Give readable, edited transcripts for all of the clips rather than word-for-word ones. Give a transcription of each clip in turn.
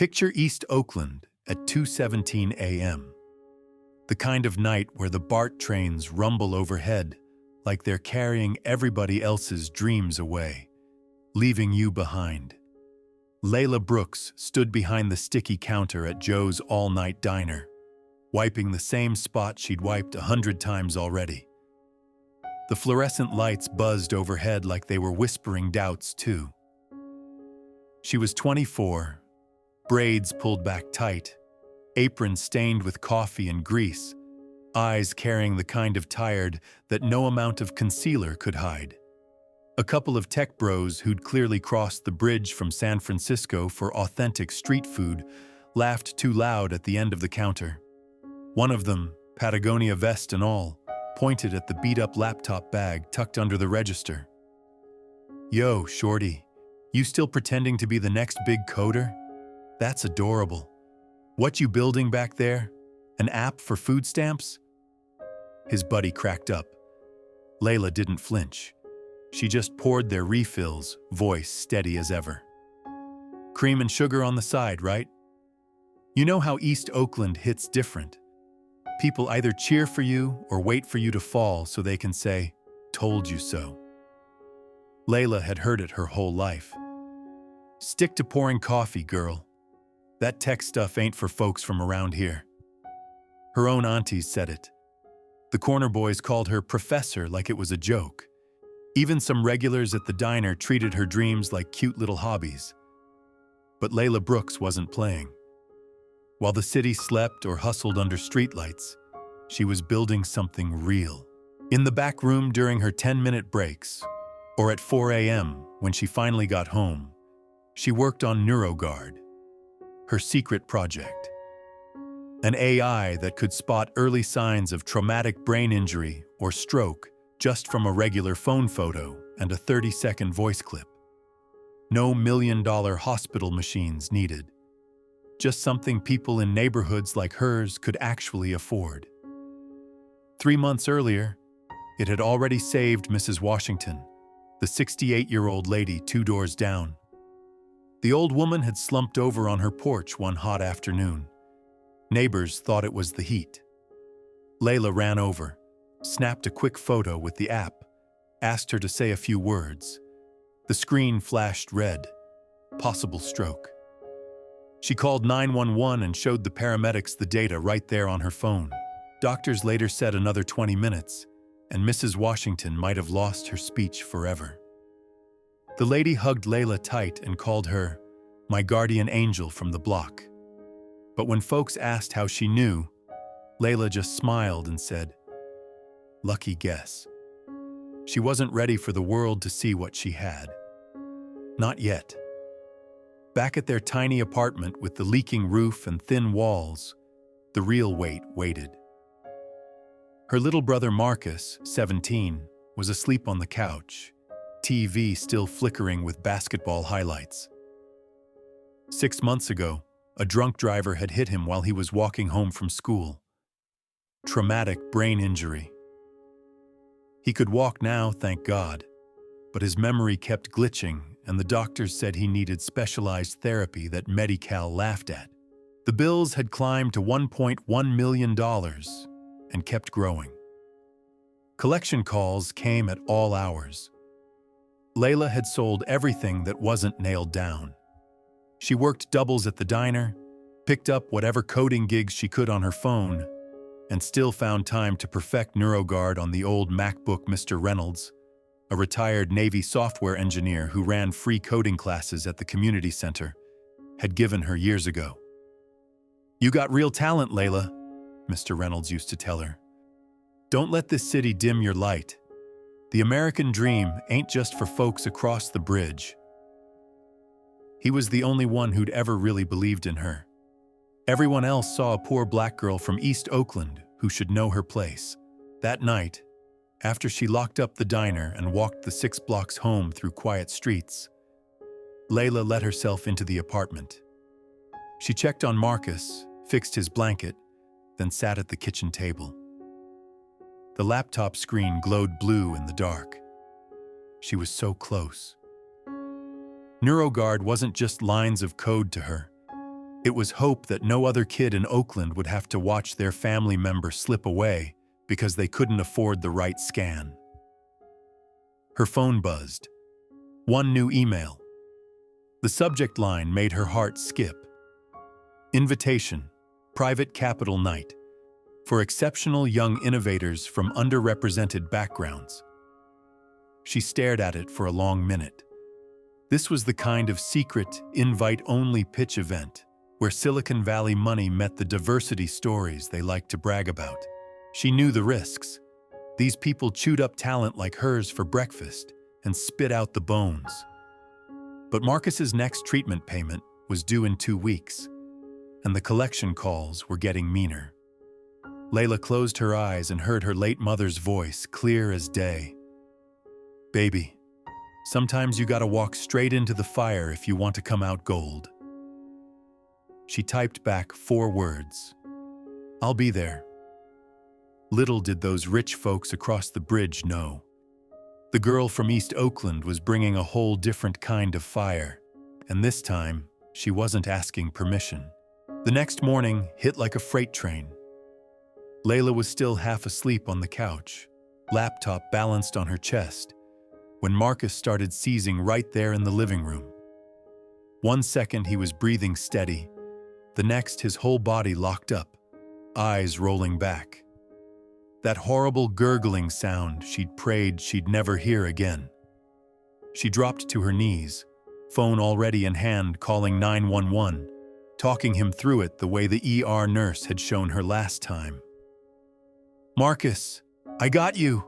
Picture East Oakland at 2:17 a.m. The kind of night where the BART trains rumble overhead like they're carrying everybody else's dreams away, leaving you behind. Layla Brooks stood behind the sticky counter at Joe's all-night diner, wiping the same spot she'd wiped 100 times already. The fluorescent lights buzzed overhead like they were whispering doubts too. She was 24, braids pulled back tight, apron stained with coffee and grease, eyes carrying the kind of tired that no amount of concealer could hide. A couple of tech bros who'd clearly crossed the bridge from San Francisco for authentic street food laughed too loud at the end of the counter. One of them, Patagonia vest and all, pointed at the beat-up laptop bag tucked under the register. "Yo, shorty, you still pretending to be the next big coder? That's adorable. What you building back there? An app for food stamps?" His buddy cracked up. Layla didn't flinch. She just poured their refills, voice steady as ever. "Cream and sugar on the side, right? You know how East Oakland hits different. People either cheer for you or wait for you to fall so they can say, 'Told you so.'" Layla had heard it her whole life. "Stick to pouring coffee, girl. That tech stuff ain't for folks from around here." Her own aunties said it. The corner boys called her professor like it was a joke. Even some regulars at the diner treated her dreams like cute little hobbies. But Layla Brooks wasn't playing. While the city slept or hustled under streetlights, she was building something real. In the back room during her 10-minute breaks, or at 4 a.m. when she finally got home, she worked on NeuroGuard, her secret project. An AI that could spot early signs of traumatic brain injury or stroke just from a regular phone photo and a 30-second voice clip. No million-dollar hospital machines needed. Just something people in neighborhoods like hers could actually afford. 3 months earlier, it had already saved Mrs. Washington, the 68-year-old lady 2 doors down. The old woman had slumped over on her porch one hot afternoon. Neighbors thought it was the heat. Layla ran over, snapped a quick photo with the app, asked her to say a few words. The screen flashed red, possible stroke. She called 911 and showed the paramedics the data right there on her phone. Doctors later said another 20 minutes, and Mrs. Washington might have lost her speech forever. The lady hugged Layla tight and called her my guardian angel from the block. But when folks asked how she knew, Layla just smiled and said, "Lucky guess." She wasn't ready for the world to see what she had. Not yet. Back at their tiny apartment with the leaking roof and thin walls, the real weight waited. Her little brother Marcus, 17, was asleep on the couch, TV still flickering with basketball highlights. 6 months ago, a drunk driver had hit him while he was walking home from school. Traumatic brain injury. He could walk now, thank God, but his memory kept glitching, and the doctors said he needed specialized therapy that Medi-Cal laughed at. The bills had climbed to $1.1 million and kept growing. Collection calls came at all hours. Layla had sold everything that wasn't nailed down. She worked doubles at the diner, picked up whatever coding gigs she could on her phone, and still found time to perfect NeuroGuard on the old MacBook Mr. Reynolds, a retired Navy software engineer who ran free coding classes at the community center, had given her years ago. "You got real talent, Layla," Mr. Reynolds used to tell her. "Don't let this city dim your light. The American dream ain't just for folks across the bridge." He was the only one who'd ever really believed in her. Everyone else saw a poor black girl from East Oakland who should know her place. That night, after she locked up the diner and walked the 6 blocks home through quiet streets, Layla let herself into the apartment. She checked on Marcus, fixed his blanket, then sat at the kitchen table. The laptop screen glowed blue in the dark. She was so close. NeuroGuard wasn't just lines of code to her. It was hope that no other kid in Oakland would have to watch their family member slip away because they couldn't afford the right scan. Her phone buzzed. One new email. The subject line made her heart skip. Invitation, private capital night, for exceptional young innovators from underrepresented backgrounds. She stared at it for a long minute. This was the kind of secret, invite-only pitch event where Silicon Valley money met the diversity stories they liked to brag about. She knew the risks. These people chewed up talent like hers for breakfast and spit out the bones. But Marcus's next treatment payment was due in 2 weeks, and the collection calls were getting meaner. Layla closed her eyes and heard her late mother's voice clear as day. "Baby, sometimes you gotta walk straight into the fire if you want to come out gold." She typed back 4 words. "I'll be there." Little did those rich folks across the bridge know. The girl from East Oakland was bringing a whole different kind of fire, and this time, she wasn't asking permission. The next morning hit like a freight train. Layla was still half asleep on the couch, laptop balanced on her chest, when Marcus started seizing right there in the living room. 1 second he was breathing steady, the next his whole body locked up, eyes rolling back. That horrible gurgling sound she'd prayed she'd never hear again. She dropped to her knees, phone already in hand, calling 911, talking him through it the way the ER nurse had shown her last time. "Marcus, I got you.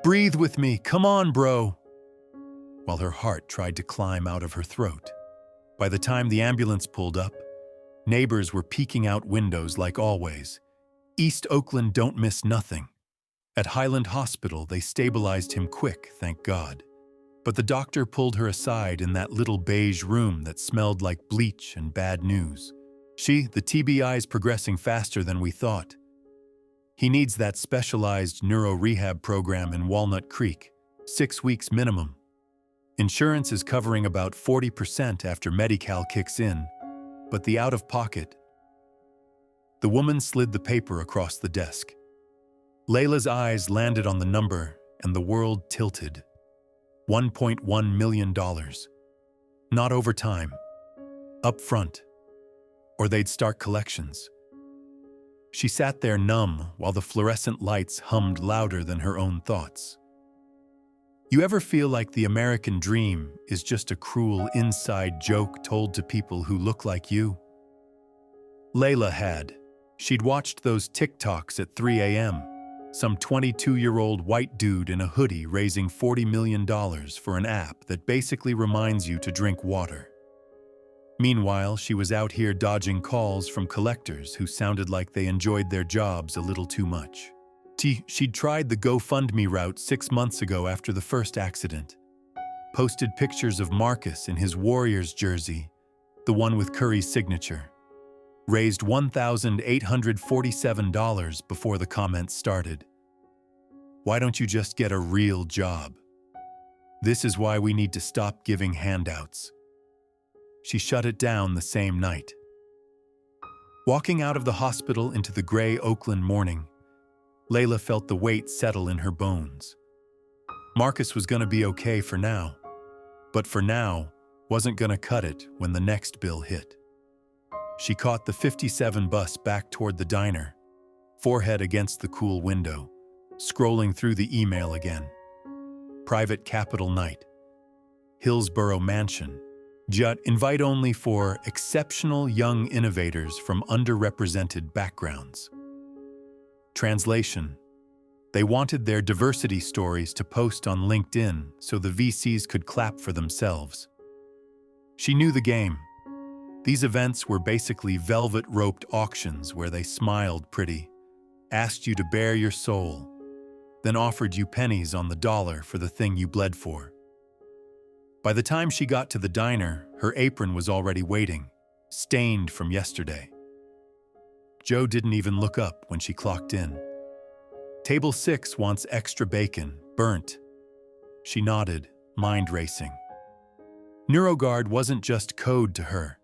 Breathe with me. Come on, bro." While her heart tried to climb out of her throat. By the time the ambulance pulled up, neighbors were peeking out windows like always. East Oakland don't miss nothing. At Highland Hospital, they stabilized him quick, thank God. But the doctor pulled her aside in that little beige room that smelled like bleach and bad news. "The TBI's progressing faster than we thought. He needs that specialized neuro rehab program in Walnut Creek, 6 weeks minimum. Insurance is covering about 40% after Medi-Cal kicks in, but the out-of-pocket..." The woman slid the paper across the desk. Layla's eyes landed on the number, and the world tilted. $1.1 million. Not over time. Up front. Or they'd start collections. She sat there numb while the fluorescent lights hummed louder than her own thoughts. You ever feel like the American dream is just a cruel inside joke told to people who look like you? Layla had. She'd watched those TikToks at 3 a.m. Some 22-year-old white dude in a hoodie raising $40 million for an app that basically reminds you to drink water. Meanwhile, she was out here dodging calls from collectors who sounded like they enjoyed their jobs a little too much. She'd tried the GoFundMe route 6 months ago after the first accident. Posted pictures of Marcus in his Warriors jersey, the one with Curry's signature. Raised $1,847 before the comments started. Why don't you just get a real job? This is why we need to stop giving handouts. She shut it down the same night. Walking out of the hospital into the gray Oakland morning, Layla felt the weight settle in her bones. Marcus was going to be okay for now, but for now wasn't going to cut it when the next bill hit. She caught the 57 bus back toward the diner, forehead against the cool window, scrolling through the email again. Private capital night. Hillsborough Mansion. Invite only for exceptional young innovators from underrepresented backgrounds. Translation. They wanted their diversity stories to post on LinkedIn so the VCs could clap for themselves. She knew the game. These events were basically velvet-roped auctions where they smiled pretty, asked you to bare your soul, then offered you pennies on the dollar for the thing you bled for. By the time she got to the diner, her apron was already waiting, stained from yesterday. Joe didn't even look up when she clocked in. Table 6 wants extra bacon, burnt. She nodded, mind racing. NeuroGuard wasn't just code to her.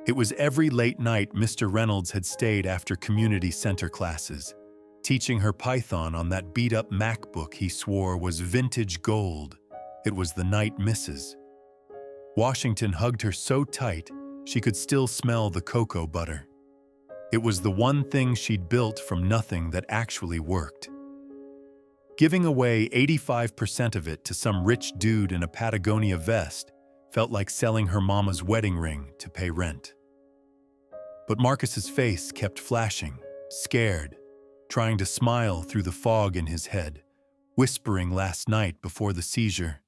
It was every late night Mr. Reynolds had stayed after community center classes, teaching her Python on that beat-up MacBook he swore was vintage gold. It was the night Mrs. Washington hugged her so tight she could still smell the cocoa butter. It was the one thing she'd built from nothing that actually worked. Giving away 85% of it to some rich dude in a Patagonia vest felt like selling her mama's wedding ring to pay rent. But Marcus's face kept flashing, scared, trying to smile through the fog in his head, whispering last night before the seizure,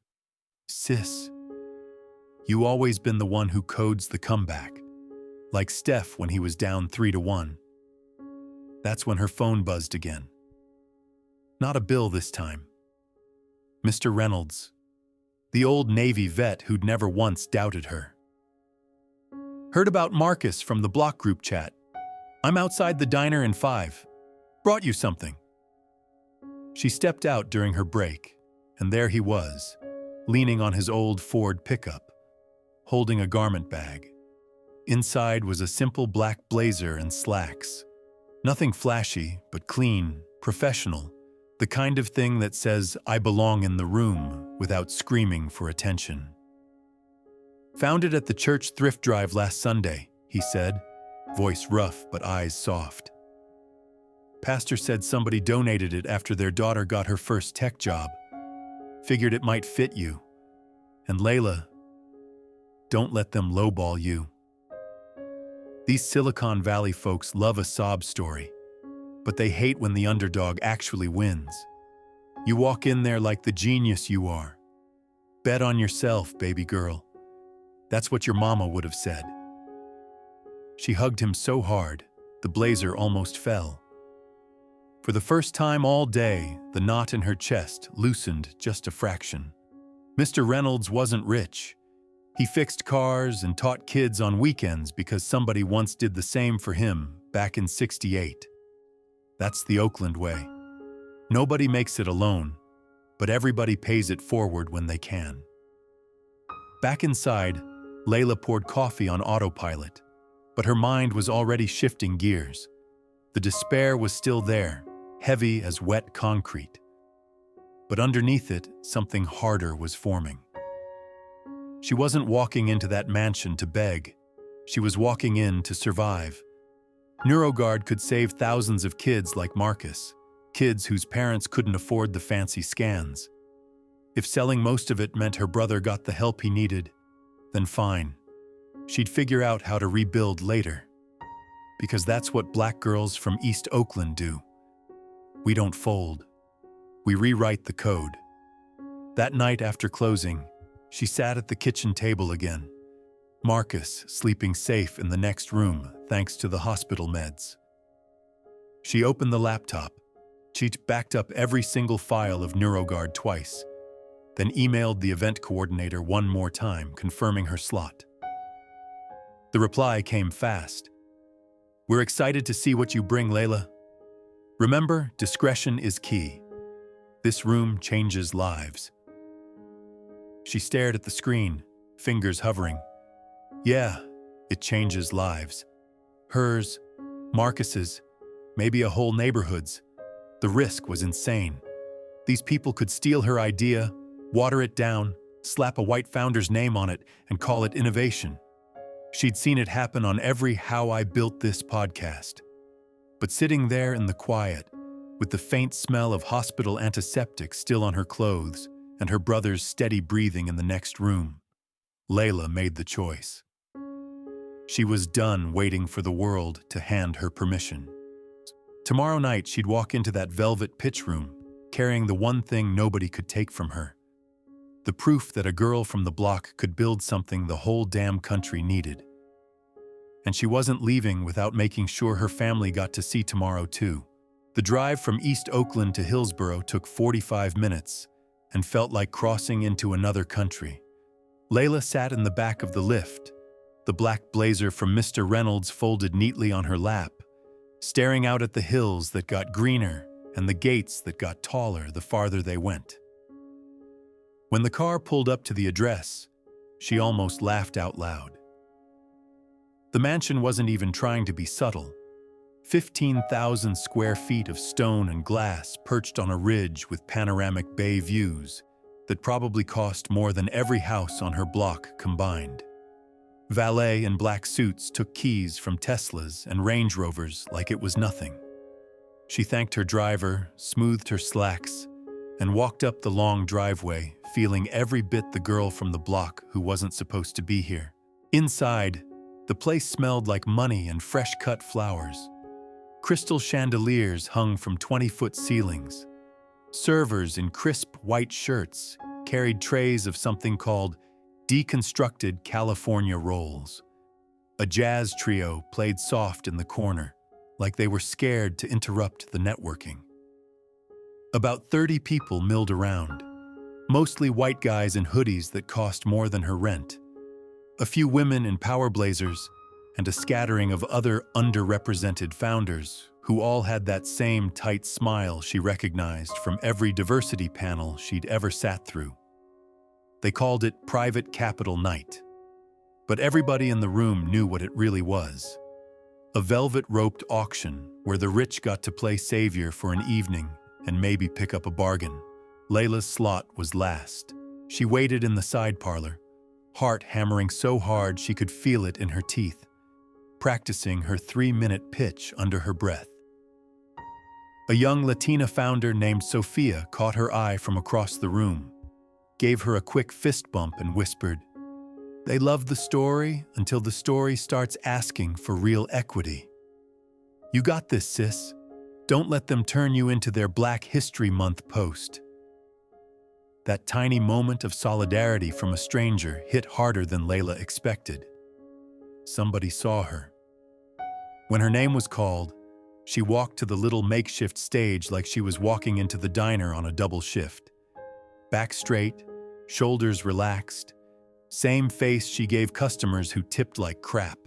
"Sis, you always been the one who codes the comeback, like Steph when he was down 3-1. That's when her phone buzzed again. Not a bill this time. Mr. Reynolds, the old Navy vet who'd never once doubted her. Heard about Marcus from the block group chat. I'm outside the diner in 5. Brought you something." She stepped out during her break, and there he was, leaning on his old Ford pickup, holding a garment bag. Inside was a simple black blazer and slacks. Nothing flashy, but clean, professional, the kind of thing that says, "I belong in the room," without screaming for attention. "Found it at the church thrift drive last Sunday," he said, voice rough but eyes soft. "Pastor said somebody donated it after their daughter got her first tech job. Figured it might fit you. And Layla, don't let them lowball you. These Silicon Valley folks love a sob story, but they hate when the underdog actually wins. You walk in there like the genius you are. Bet on yourself, baby girl. That's what your mama would have said." She hugged him so hard, the blazer almost fell. For the first time all day, the knot in her chest loosened just a fraction. Mr. Reynolds wasn't rich. He fixed cars and taught kids on weekends because somebody once did the same for him back in '68. That's the Oakland way. Nobody makes it alone, but everybody pays it forward when they can. Back inside, Layla poured coffee on autopilot, but her mind was already shifting gears. The despair was still there, heavy as wet concrete. But underneath it, something harder was forming. She wasn't walking into that mansion to beg. She was walking in to survive. NeuroGuard could save thousands of kids like Marcus, kids whose parents couldn't afford the fancy scans. If selling most of it meant her brother got the help he needed, then fine. She'd figure out how to rebuild later. Because that's what black girls from East Oakland do. We don't fold. We rewrite the code. That night after closing, she sat at the kitchen table again. Marcus sleeping safe in the next room thanks to the hospital meds. She opened the laptop. She'd backed up every single file of NeuroGuard twice, then emailed the event coordinator one more time, confirming her slot. The reply came fast. "We're excited to see what you bring, Layla. Remember, discretion is key. This room changes lives." She stared at the screen, fingers hovering. Yeah, it changes lives. Hers, Marcus's, maybe a whole neighborhood's. The risk was insane. These people could steal her idea, water it down, slap a white founder's name on it, and call it innovation. She'd seen it happen on every How I Built This podcast. But sitting there in the quiet, with the faint smell of hospital antiseptic still on her clothes and her brother's steady breathing in the next room, Layla made the choice. She was done waiting for the world to hand her permission. Tomorrow night, she'd walk into that velvet pitch room, carrying the one thing nobody could take from her. The proof that a girl from the block could build something the whole damn country needed. And she wasn't leaving without making sure her family got to see tomorrow too. The drive from East Oakland to Hillsborough took 45 minutes and felt like crossing into another country. Layla sat in the back of the lift, the black blazer from Mr. Reynolds folded neatly on her lap, staring out at the hills that got greener and the gates that got taller the farther they went. When the car pulled up to the address, she almost laughed out loud. The mansion wasn't even trying to be subtle. 15,000 square feet of stone and glass perched on a ridge with panoramic bay views that probably cost more than every house on her block combined. Valet in black suits took keys from Teslas and Range Rovers like it was nothing. She thanked her driver, smoothed her slacks, and walked up the long driveway, feeling every bit the girl from the block who wasn't supposed to be here. Inside, the place smelled like money and fresh-cut flowers. Crystal chandeliers hung from 20-foot ceilings. Servers in crisp white shirts carried trays of something called deconstructed California rolls. A jazz trio played soft in the corner, like they were scared to interrupt the networking. About 30 people milled around, mostly white guys in hoodies that cost more than her rent. A few women in power blazers, and a scattering of other underrepresented founders who all had that same tight smile she recognized from every diversity panel she'd ever sat through. They called it Private Capital Night. But everybody in the room knew what it really was. A velvet-roped auction where the rich got to play savior for an evening and maybe pick up a bargain. Layla's slot was last. She waited in the side parlor, heart hammering so hard she could feel it in her teeth, practicing her 3-minute pitch under her breath. A young Latina founder named Sophia caught her eye from across the room, gave her a quick fist bump and whispered, "They love the story until the story starts asking for real equity. You got this, sis. Don't let them turn you into their Black History Month post." That tiny moment of solidarity from a stranger hit harder than Layla expected. Somebody saw her. When her name was called, she walked to the little makeshift stage like she was walking into the diner on a double shift. Back straight, shoulders relaxed, same face she gave customers who tipped like crap.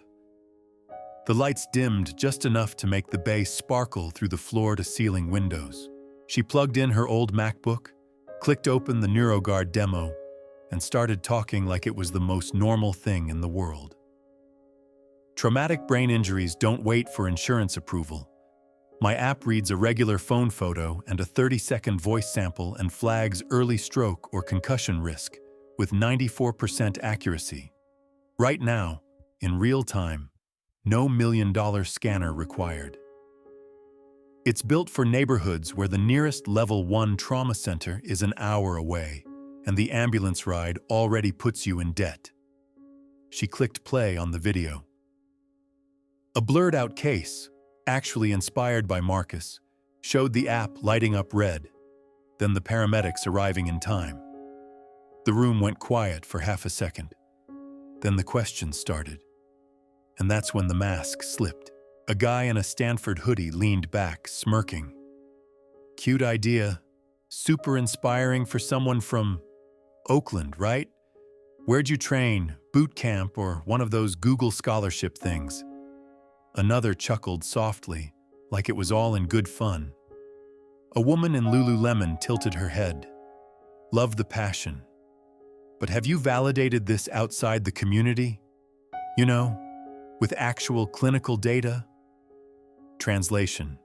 The lights dimmed just enough to make the bay sparkle through the floor-to-ceiling windows. She plugged in her old MacBook, clicked open the NeuroGuard demo, and started talking like it was the most normal thing in the world. Traumatic brain injuries don't wait for insurance approval. My app reads a regular phone photo and a 30-second voice sample and flags early stroke or concussion risk with 94% accuracy. Right now, in real time, no $1 million scanner required. It's built for neighborhoods where the nearest Level 1 trauma center is an hour away, and the ambulance ride already puts you in debt. She clicked play on the video. A blurred-out case, actually inspired by Marcus, showed the app lighting up red, then the paramedics arriving in time. The room went quiet for half a second. Then the questions started. And that's when the mask slipped. A guy in a Stanford hoodie leaned back, smirking. Cute idea. Super inspiring for someone from Oakland, right? Where'd you train? Boot camp or one of those Google scholarship things? Another chuckled softly, like it was all in good fun. A woman in Lululemon tilted her head. Love the passion. But have you validated this outside the community? You know, with actual clinical data? Translation.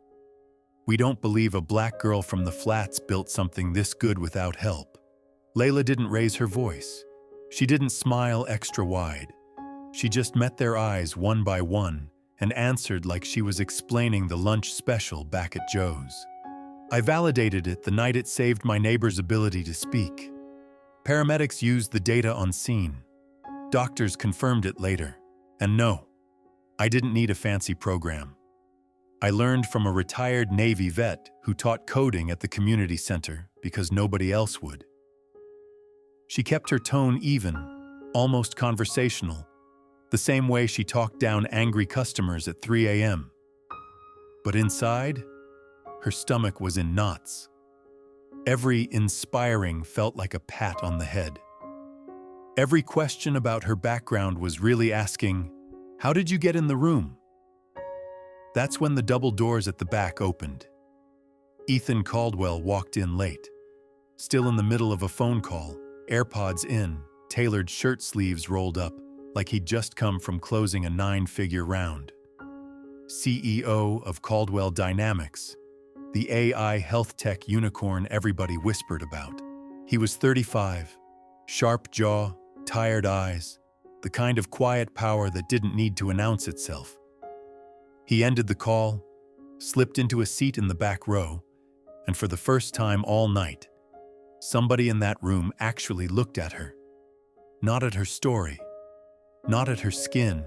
We don't believe a black girl from the flats built something this good without help. Layla didn't raise her voice. She didn't smile extra wide. She just met their eyes one by one and answered like she was explaining the lunch special back at Joe's. I validated it the night it saved my neighbor's ability to speak. Paramedics used the data on scene. Doctors confirmed it later. And no, I didn't need a fancy program. I learned from a retired Navy vet who taught coding at the community center because nobody else would. She kept her tone even, almost conversational, the same way she talked down angry customers at 3 a.m. But inside, her stomach was in knots. Every inspiring felt like a pat on the head. Every question about her background was really asking, "How did you get in the room?" That's when the double doors at the back opened. Ethan Caldwell walked in late, still in the middle of a phone call, AirPods in, tailored shirt sleeves rolled up, like he'd just come from closing a 9-figure round. CEO of Caldwell Dynamics, the AI health tech unicorn everybody whispered about. He was 35, sharp jaw, tired eyes, the kind of quiet power that didn't need to announce itself. He ended the call, slipped into a seat in the back row, and for the first time all night, somebody in that room actually looked at her. Not at her story, not at her skin,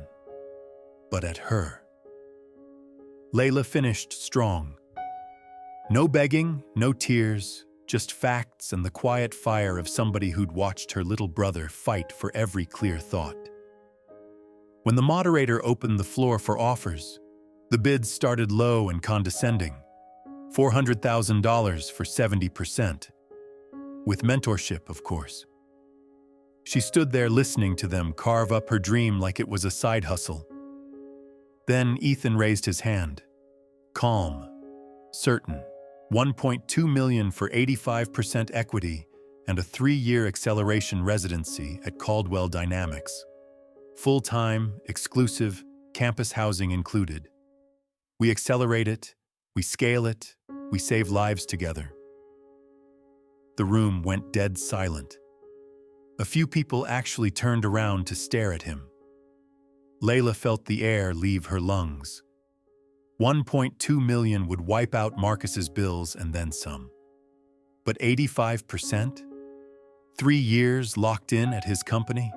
but at her. Layla finished strong. No begging, no tears, just facts and the quiet fire of somebody who'd watched her little brother fight for every clear thought. When the moderator opened the floor for offers, the bids started low and condescending. $400,000 for 70%. With mentorship, of course. She stood there listening to them carve up her dream like it was a side hustle. Then Ethan raised his hand. Calm. Certain. $1.2 million for 85% equity and a 3-year acceleration residency at Caldwell Dynamics. Full-time, exclusive, campus housing included. We accelerate it, we scale it, we save lives together. The room went dead silent. A few people actually turned around to stare at him. Layla felt the air leave her lungs. 1.2 million would wipe out Marcus's bills and then some. But 85%? 3 years locked in at his company?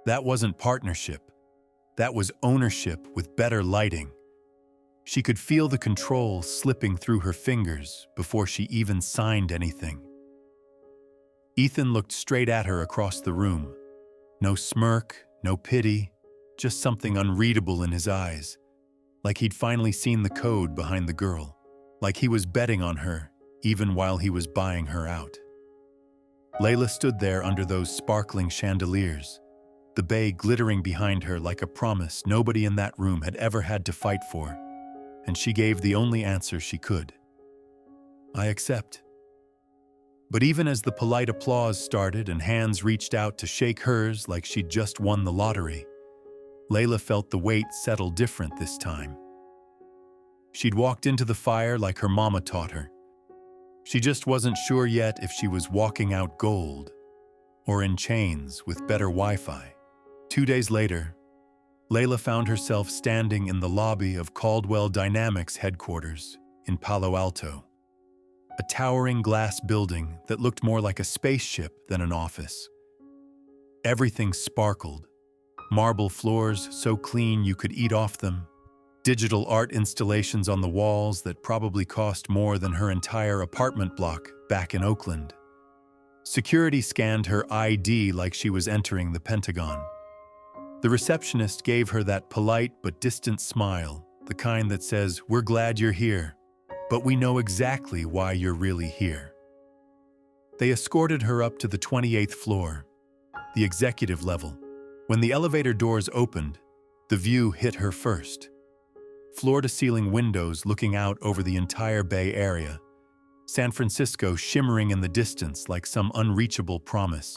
That wasn't partnership. That was ownership with better lighting. She could feel the control slipping through her fingers before she even signed anything. Ethan looked straight at her across the room. No smirk, no pity, just something unreadable in his eyes. Like he'd finally seen the code behind the girl. Like he was betting on her, even while he was buying her out. Layla stood there under those sparkling chandeliers, the bay glittering behind her like a promise nobody in that room had ever had to fight for, and she gave the only answer she could. I accept. But even as the polite applause started and hands reached out to shake hers like she'd just won the lottery, Layla felt the weight settle different this time. She'd walked into the fire like her mama taught her. She just wasn't sure yet if she was walking out gold or in chains with better Wi-Fi. 2 days later, Layla found herself standing in the lobby of Caldwell Dynamics headquarters in Palo Alto, a towering glass building that looked more like a spaceship than an office. Everything sparkled. Marble floors so clean you could eat off them, digital art installations on the walls that probably cost more than her entire apartment block back in Oakland. Security scanned her ID like she was entering the Pentagon. The receptionist gave her that polite but distant smile, the kind that says, "We're glad you're here, but we know exactly why you're really here." They escorted her up to the 28th floor, the executive level. When the elevator doors opened, the view hit her first. Floor-to-ceiling windows looking out over the entire Bay Area, San Francisco shimmering in the distance like some unreachable promise.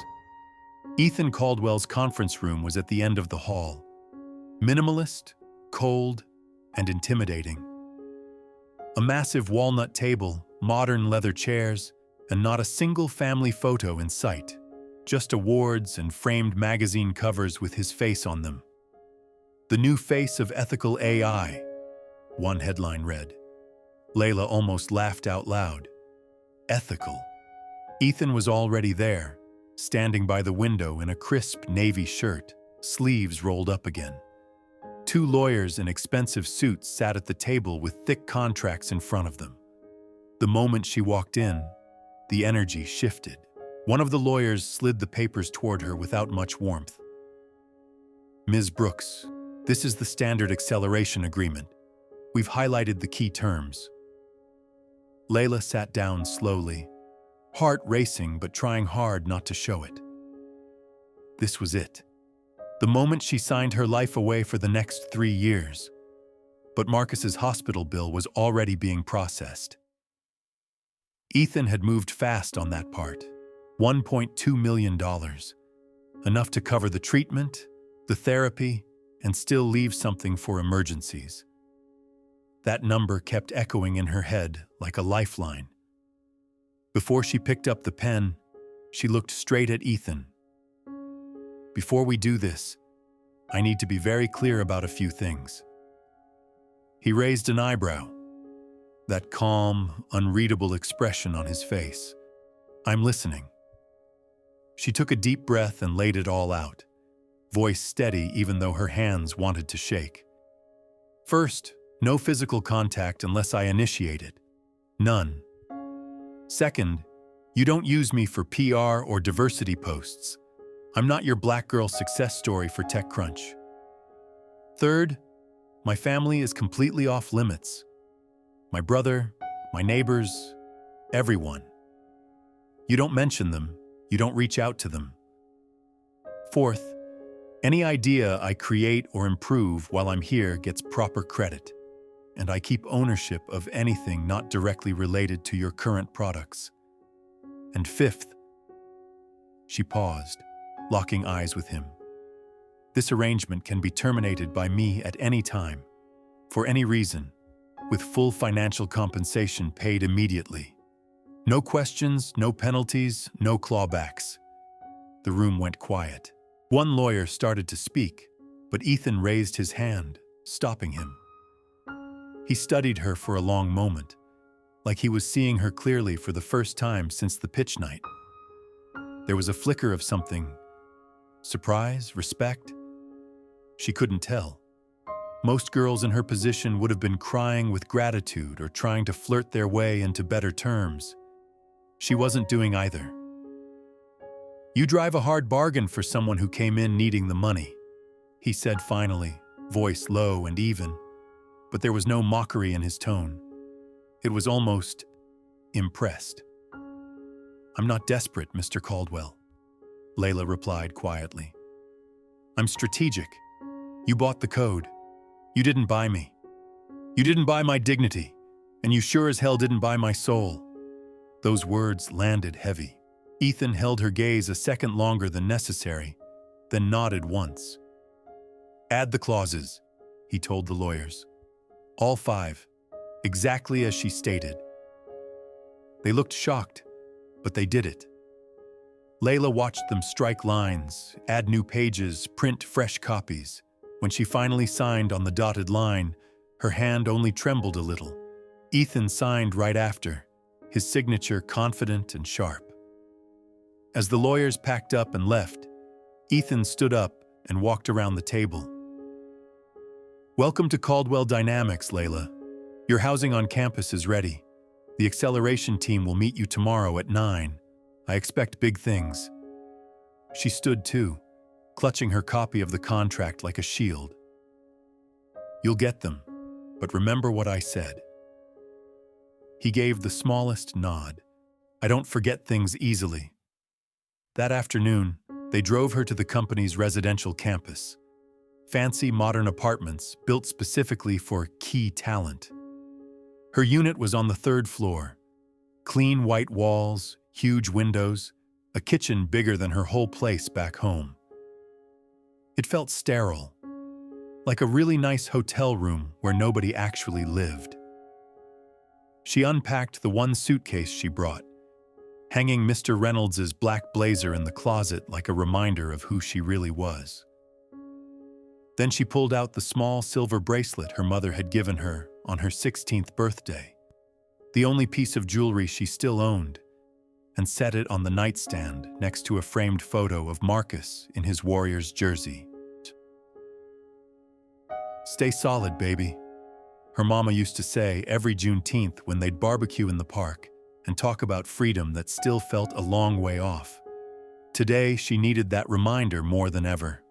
Ethan Caldwell's conference room was at the end of the hall. Minimalist, cold, and intimidating. A massive walnut table, modern leather chairs, and not a single family photo in sight. Just awards and framed magazine covers with his face on them. "The new face of ethical AI," one headline read. Layla almost laughed out loud. Ethical. Ethan was already there, standing by the window in a crisp navy shirt, sleeves rolled up again. 2 lawyers in expensive suits sat at the table with thick contracts in front of them. The moment she walked in, the energy shifted. One of the lawyers slid the papers toward her without much warmth. "Ms. Brooks, this is the standard acceleration agreement. We've highlighted the key terms." Layla sat down slowly, heart racing but trying hard not to show it. This was it. The moment she signed her life away for the next 3 years. But Marcus's hospital bill was already being processed. Ethan had moved fast on that part. $1.2 million. Enough to cover the treatment, the therapy, and still leave something for emergencies. That number kept echoing in her head like a lifeline. Before she picked up the pen, she looked straight at Ethan. "Before we do this, I need to be very clear about a few things." He raised an eyebrow, that calm, unreadable expression on his face. "I'm listening." She took a deep breath and laid it all out, voice steady even though her hands wanted to shake. "First, no physical contact unless I initiate it. None. Second, you don't use me for PR or diversity posts. I'm not your black girl success story for TechCrunch. Third, my family is completely off limits. My brother, my neighbors, everyone. You don't mention them, you don't reach out to them. Fourth, any idea I create or improve while I'm here gets proper credit, and I keep ownership of anything not directly related to your current products. And fifth," she paused, locking eyes with him, "this arrangement can be terminated by me at any time, for any reason, with full financial compensation paid immediately. No questions, no penalties, no clawbacks." The room went quiet. One lawyer started to speak, but Ethan raised his hand, stopping him. He studied her for a long moment, like he was seeing her clearly for the first time since the pitch night. There was a flicker of something. Surprise? Respect? She couldn't tell. Most girls in her position would have been crying with gratitude or trying to flirt their way into better terms. She wasn't doing either. "You drive a hard bargain for someone who came in needing the money," he said finally, voice low and even, but there was no mockery in his tone. It was almost impressed. "I'm not desperate, Mr. Caldwell," Layla replied quietly. "I'm strategic. You bought the code. You didn't buy me. You didn't buy my dignity, and you sure as hell didn't buy my soul." Those words landed heavy. Ethan held her gaze a second longer than necessary, then nodded once. "Add the clauses," he told the lawyers. "All 5, exactly as she stated." They looked shocked, but they did it. Layla watched them strike lines, add new pages, print fresh copies. When she finally signed on the dotted line, her hand only trembled a little. Ethan signed right after, his signature confident and sharp. As the lawyers packed up and left, Ethan stood up and walked around the table. "Welcome to Caldwell Dynamics, Layla. Your housing on campus is ready. The acceleration team will meet you tomorrow at 9. I expect big things." She stood too, clutching her copy of the contract like a shield. "You'll get them, but remember what I said." He gave the smallest nod. "I don't forget things easily." That afternoon, they drove her to the company's residential campus. Fancy modern apartments built specifically for key talent. Her unit was on the 3rd floor. Clean white walls, huge windows, a kitchen bigger than her whole place back home. It felt sterile, like a really nice hotel room where nobody actually lived. She unpacked the one suitcase she brought, hanging Mr. Reynolds's black blazer in the closet like a reminder of who she really was. Then she pulled out the small silver bracelet her mother had given her on her 16th birthday, the only piece of jewelry she still owned, and set it on the nightstand next to a framed photo of Marcus in his Warriors jersey. "Stay solid, baby," her mama used to say every Juneteenth when they'd barbecue in the park and talk about freedom that still felt a long way off. Today, she needed that reminder more than ever.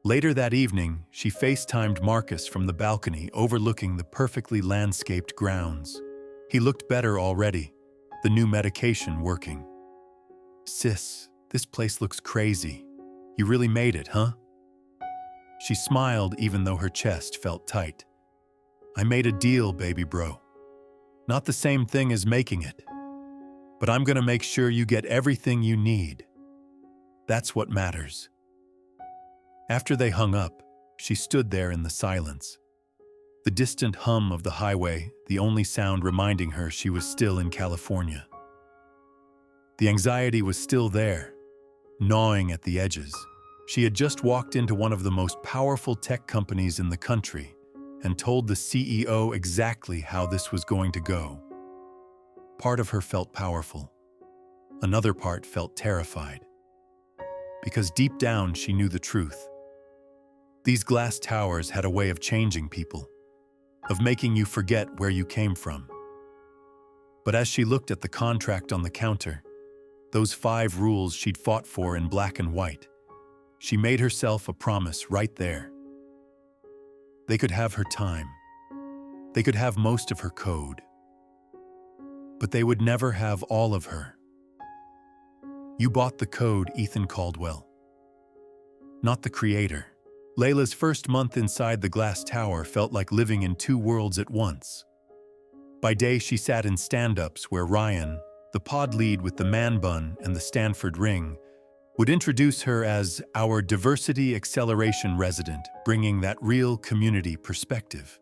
Later that evening, she FaceTimed Marcus from the balcony overlooking the perfectly landscaped grounds. He looked better already, the new medication working. "Sis, this place looks crazy. You really made it, huh?" She smiled even though her chest felt tight. "I made a deal, baby bro. Not the same thing as making it. But I'm gonna make sure you get everything you need. That's what matters." After they hung up, she stood there in the silence. The distant hum of the highway, the only sound reminding her she was still in California. The anxiety was still there, gnawing at the edges. She had just walked into one of the most powerful tech companies in the country and told the CEO exactly how this was going to go. Part of her felt powerful. Another part felt terrified. Because deep down she knew the truth. These glass towers had a way of changing people, of making you forget where you came from. But as she looked at the contract on the counter, those 5 rules she'd fought for in black and white, she made herself a promise right there. They could have her time. They could have most of her code. But they would never have all of her. You bought the code, Ethan Caldwell. Not the creator. Layla's first month inside the glass tower felt like living in 2 worlds at once. By day, she sat in stand-ups where Ryan, the pod lead with the man bun and the Stanford ring, would introduce her as our diversity acceleration resident, bringing that real community perspective.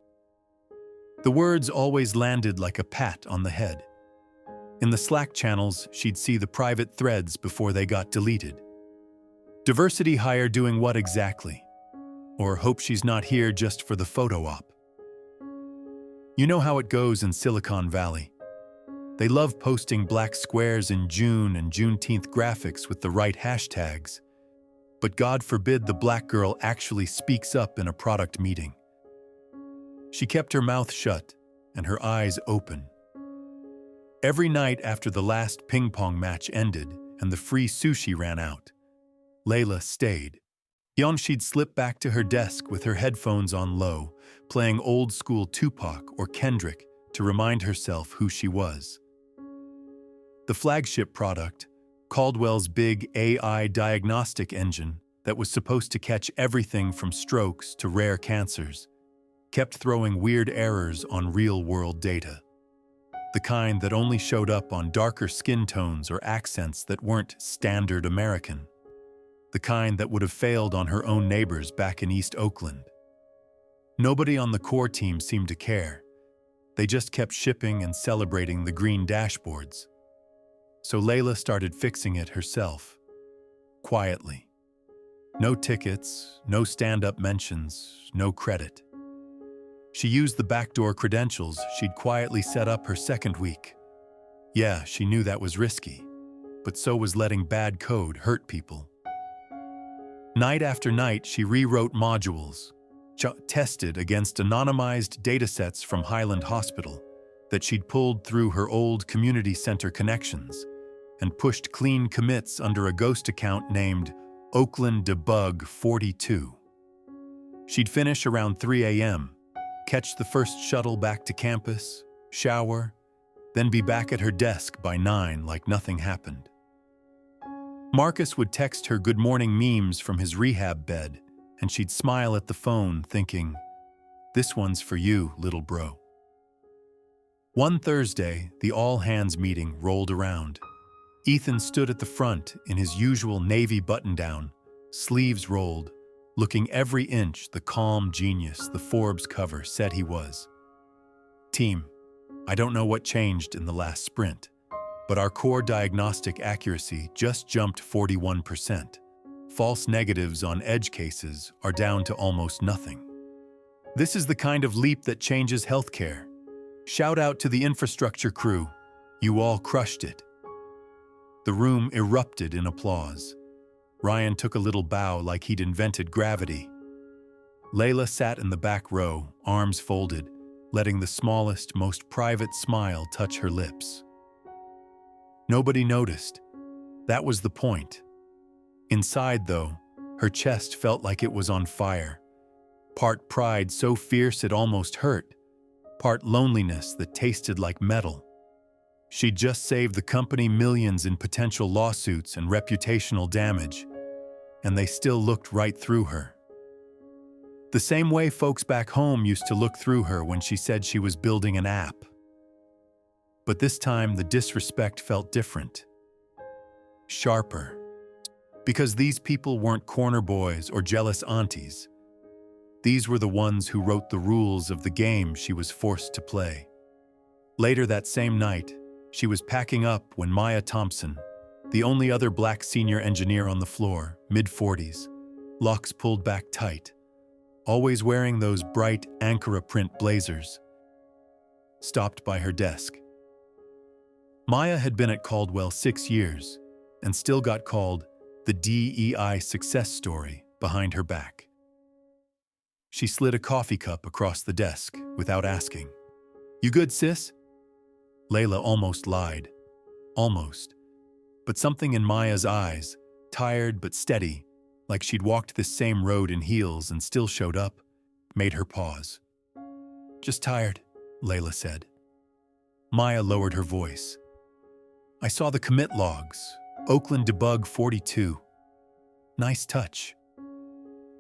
The words always landed like a pat on the head. In the Slack channels, she'd see the private threads before they got deleted. Diversity hire doing what exactly? Or hope she's not here just for the photo op. You know how it goes in Silicon Valley. They love posting black squares in June and Juneteenth graphics with the right hashtags. But God forbid the black girl actually speaks up in a product meeting. She kept her mouth shut and her eyes open. Every night after the last ping pong match ended and the free sushi ran out, Layla stayed. She'd slip back to her desk with her headphones on low, playing old-school Tupac or Kendrick to remind herself who she was. The flagship product, Caldwell's big AI diagnostic engine that was supposed to catch everything from strokes to rare cancers, kept throwing weird errors on real-world data. The kind that only showed up on darker skin tones or accents that weren't standard American. The kind that would have failed on her own neighbors back in East Oakland. Nobody on the core team seemed to care. They just kept shipping and celebrating the green dashboards. So Layla started fixing it herself, quietly. No tickets, no stand-up mentions, no credit. She used the backdoor credentials she'd quietly set up her second week. Yeah, she knew that was risky, but so was letting bad code hurt people. Night after night, she rewrote modules, tested against anonymized datasets from Highland Hospital that she'd pulled through her old community center connections, and pushed clean commits under a ghost account named Oakland Debug 42. She'd finish around 3 a.m., catch the first shuttle back to campus, shower, then be back at her desk by 9 like nothing happened. Marcus would text her good morning memes from his rehab bed, and she'd smile at the phone thinking, "This one's for you, little bro." One Thursday, the all-hands meeting rolled around. Ethan stood at the front in his usual navy button-down, sleeves rolled, looking every inch the calm genius the Forbes cover said he was. "Team, I don't know what changed in the last sprint, but our core diagnostic accuracy just jumped 41%. False negatives on edge cases are down to almost nothing. This is the kind of leap that changes healthcare. Shout out to the infrastructure crew. You all crushed it." The room erupted in applause. Ryan took a little bow like he'd invented gravity. Layla sat in the back row, arms folded, letting the smallest, most private smile touch her lips. Nobody noticed. That was the point. Inside, though, her chest felt like it was on fire. Part pride so fierce it almost hurt, part loneliness that tasted like metal. She'd just saved the company millions in potential lawsuits and reputational damage, and they still looked right through her. The same way folks back home used to look through her when she said she was building an app. But this time, the disrespect felt different. Sharper. Because these people weren't corner boys or jealous aunties. These were the ones who wrote the rules of the game she was forced to play. Later that same night, she was packing up when Maya Thompson, the only other black senior engineer on the floor, mid-40s, locks pulled back tight, always wearing those bright Ankara print blazers, stopped by her desk. Maya had been at Caldwell 6 years and still got called the DEI success story behind her back. She slid a coffee cup across the desk without asking. "You good, sis?" Layla almost lied. Almost. But something in Maya's eyes, tired but steady, like she'd walked this same road in heels and still showed up, made her pause. "Just tired," Layla said. Maya lowered her voice. "I saw the commit logs. Oakland debug 42. Nice touch."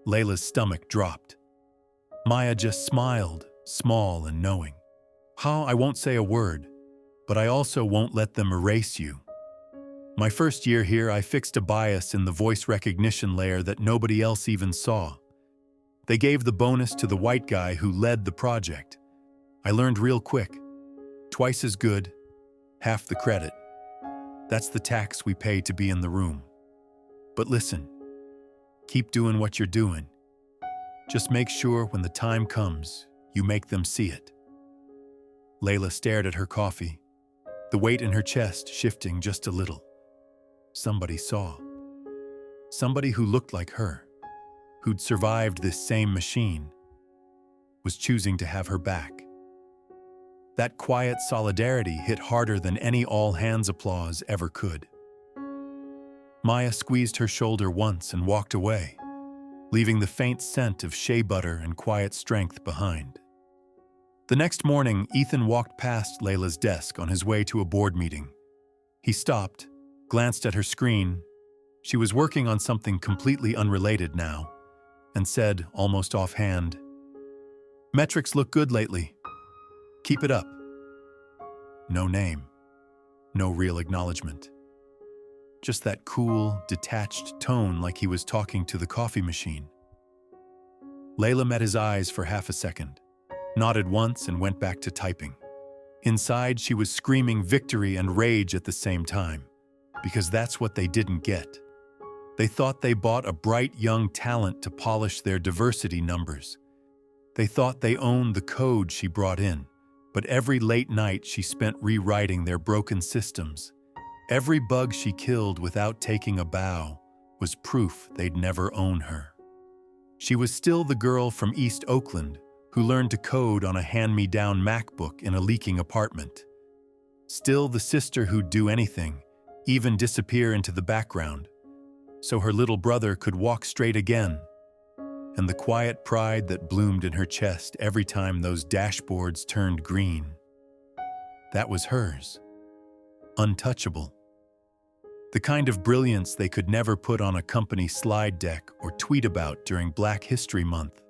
Layla's stomach dropped. Maya just smiled, small and knowing. "How, I won't say a word, but I also won't let them erase you. My first year here, I fixed a bias in the voice recognition layer that nobody else even saw. They gave the bonus to the white guy who led the project. I learned real quick. Twice as good, half the credit. That's the tax we pay to be in the room. But listen, keep doing what you're doing. Just make sure when the time comes, you make them see it." Layla stared at her coffee, the weight in her chest shifting just a little. Somebody saw. Somebody who looked like her, who'd survived this same machine, was choosing to have her back. That quiet solidarity hit harder than any all-hands applause ever could. Maya squeezed her shoulder once and walked away, leaving the faint scent of shea butter and quiet strength behind. The next morning, Ethan walked past Layla's desk on his way to a board meeting. He stopped, glanced at her screen. She was working on something completely unrelated now, and said, almost offhand, "Metrics look good lately. Keep it up." No name, no real acknowledgement. Just that cool, detached tone like he was talking to the coffee machine. Layla met his eyes for half a second, nodded once and went back to typing. Inside, she was screaming victory and rage at the same time, because that's what they didn't get. They thought they bought a bright young talent to polish their diversity numbers. They thought they owned the code she brought in, but every late night she spent rewriting their broken systems. Every bug she killed without taking a bow was proof they'd never own her. She was still the girl from East Oakland who learned to code on a hand-me-down MacBook in a leaking apartment. Still the sister who'd do anything, even disappear into the background, so her little brother could walk straight again. And the quiet pride that bloomed in her chest every time those dashboards turned green. That was hers. Untouchable. The kind of brilliance they could never put on a company slide deck or tweet about during Black History Month.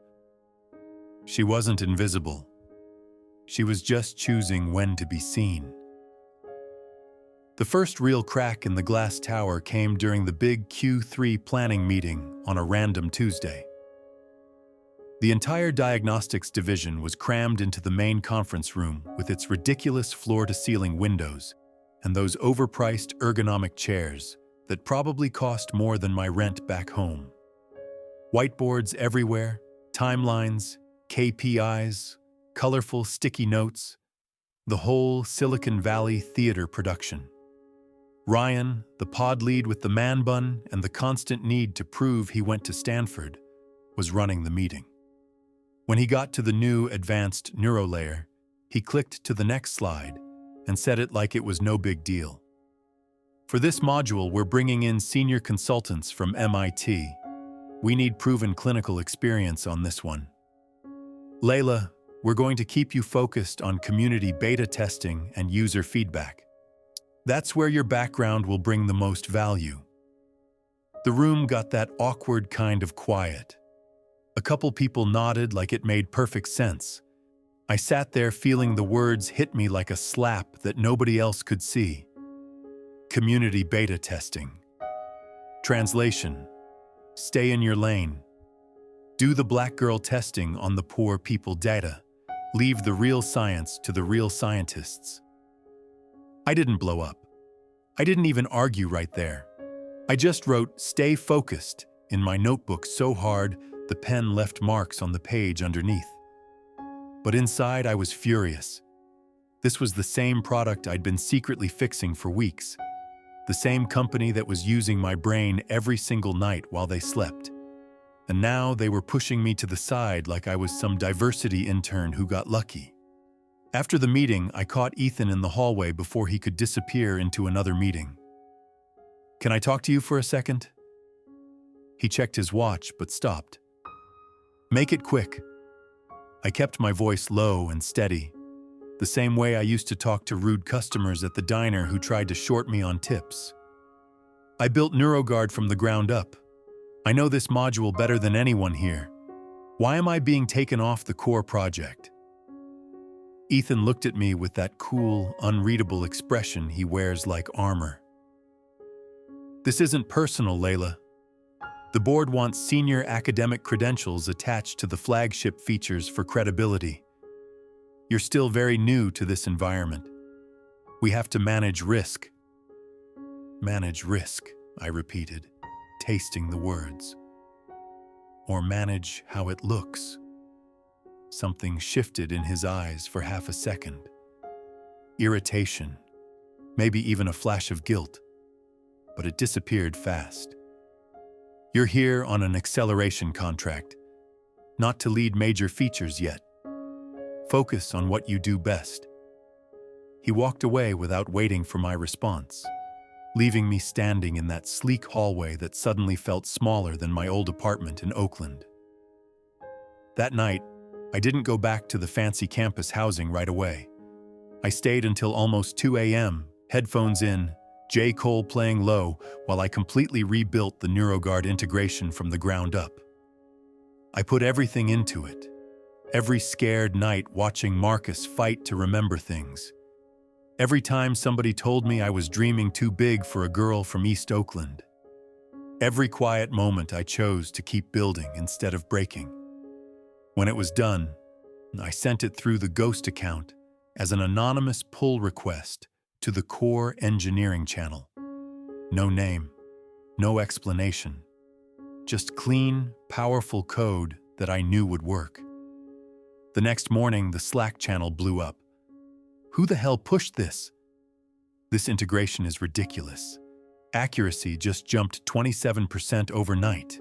She wasn't invisible. She was just choosing when to be seen. The first real crack in the glass tower came during the big Q3 planning meeting on a random Tuesday. The entire diagnostics division was crammed into the main conference room with its ridiculous floor-to-ceiling windows and those overpriced ergonomic chairs that probably cost more than my rent back home. Whiteboards everywhere, timelines, KPIs, colorful sticky notes, the whole Silicon Valley theater production. Ryan, the pod lead with the man bun and the constant need to prove he went to Stanford, was running the meeting. When he got to the new advanced neuro layer, he clicked to the next slide and said it like it was no big deal. "For this module, we're bringing in senior consultants from MIT. We need proven clinical experience on this one. Layla, we're going to keep you focused on community beta testing and user feedback. That's where your background will bring the most value." The room got that awkward kind of quiet. A couple people nodded like it made perfect sense. I sat there feeling the words hit me like a slap that nobody else could see. Community beta testing. Translation: stay in your lane. Do the black girl testing on the poor people data. Leave the real science to the real scientists. I didn't blow up. I didn't even argue right there. I just wrote "stay focused" in my notebook so hard the pen left marks on the page underneath. But inside I was furious. This was the same product I'd been secretly fixing for weeks. The same company that was using my brain every single night while they slept. And now they were pushing me to the side like I was some diversity intern who got lucky. After the meeting, I caught Ethan in the hallway before he could disappear into another meeting. "Can I talk to you for a second?" He checked his watch but stopped. "Make it quick." I kept my voice low and steady, the same way I used to talk to rude customers at the diner who tried to short me on tips. "I built NeuroGuard from the ground up. I know this module better than anyone here. Why am I being taken off the core project?" Ethan looked at me with that cool, unreadable expression he wears like armor. "This isn't personal, Layla. The board wants senior academic credentials attached to the flagship features for credibility. You're still very new to this environment. We have to manage risk." "Manage risk," I repeated, tasting the words. "Or manage how it looks." Something shifted in his eyes for half a second. Irritation, maybe even a flash of guilt, but it disappeared fast. "You're here on an acceleration contract, not to lead major features yet. Focus on what you do best." He walked away without waiting for my response, leaving me standing in that sleek hallway that suddenly felt smaller than my old apartment in Oakland. That night, I didn't go back to the fancy campus housing right away. I stayed until almost 2 a.m., headphones in, J. Cole playing low, while I completely rebuilt the NeuroGuard integration from the ground up. I put everything into it. Every scared night watching Marcus fight to remember things. Every time somebody told me I was dreaming too big for a girl from East Oakland. Every quiet moment I chose to keep building instead of breaking. When it was done, I sent it through the Ghost account as an anonymous pull request to the core engineering channel. No name, no explanation, just clean, powerful code that I knew would work. The next morning, the Slack channel blew up. "Who the hell pushed this? This integration is ridiculous. Accuracy just jumped 27% overnight.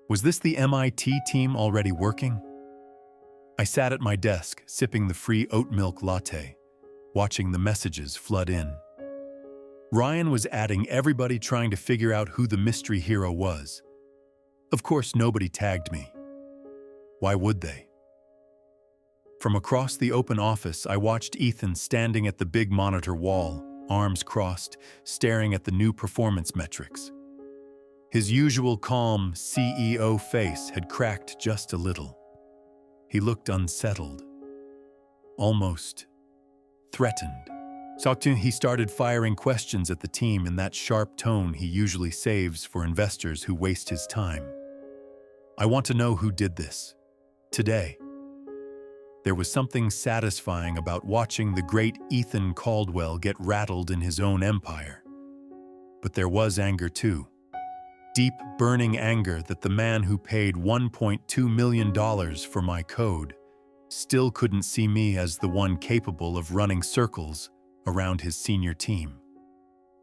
Was this the MIT team already working?" I sat at my desk, sipping the free oat milk latte, watching the messages flood in. Ryan was adding everybody trying to figure out who the mystery hero was. Of course, nobody tagged me. Why would they? From across the open office, I watched Ethan standing at the big monitor wall, arms crossed, staring at the new performance metrics. His usual calm CEO face had cracked just a little. He looked unsettled, almost threatened. So he started firing questions at the team in that sharp tone he usually saves for investors who waste his time. "I want to know who did this. Today." There was something satisfying about watching the great Ethan Caldwell get rattled in his own empire. But there was anger too. Deep, burning anger that the man who paid $1.2 million for my code still couldn't see me as the one capable of running circles around his senior team.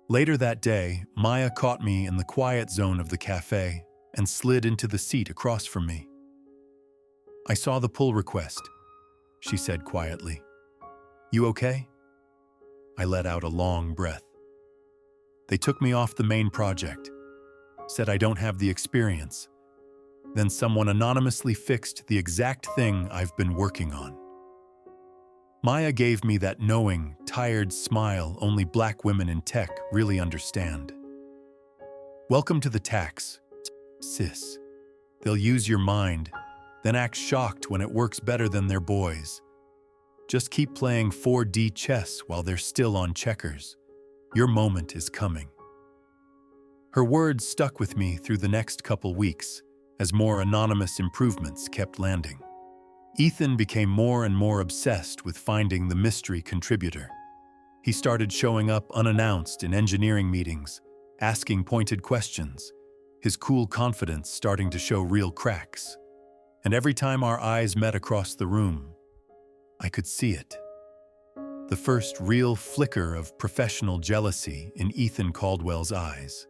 Later that day, Maya caught me in the quiet zone of the cafe and slid into the seat across from me. "I saw the pull request," she said quietly. "You okay?" I let out a long breath. "They took me off the main project. Said I don't have the experience. Then someone anonymously fixed the exact thing I've been working on." Maya gave me that knowing, tired smile only black women in tech really understand. "Welcome to the tax, sis. They'll use your mind, then act shocked when it works better than their boys. Just keep playing 4D chess while they're still on checkers. Your moment is coming." Her words stuck with me through the next couple weeks as more anonymous improvements kept landing. Ethan became more and more obsessed with finding the mystery contributor. He started showing up unannounced in engineering meetings, asking pointed questions, his cool confidence starting to show real cracks. And every time our eyes met across the room, I could see it. The first real flicker of professional jealousy in Ethan Caldwell's eyes.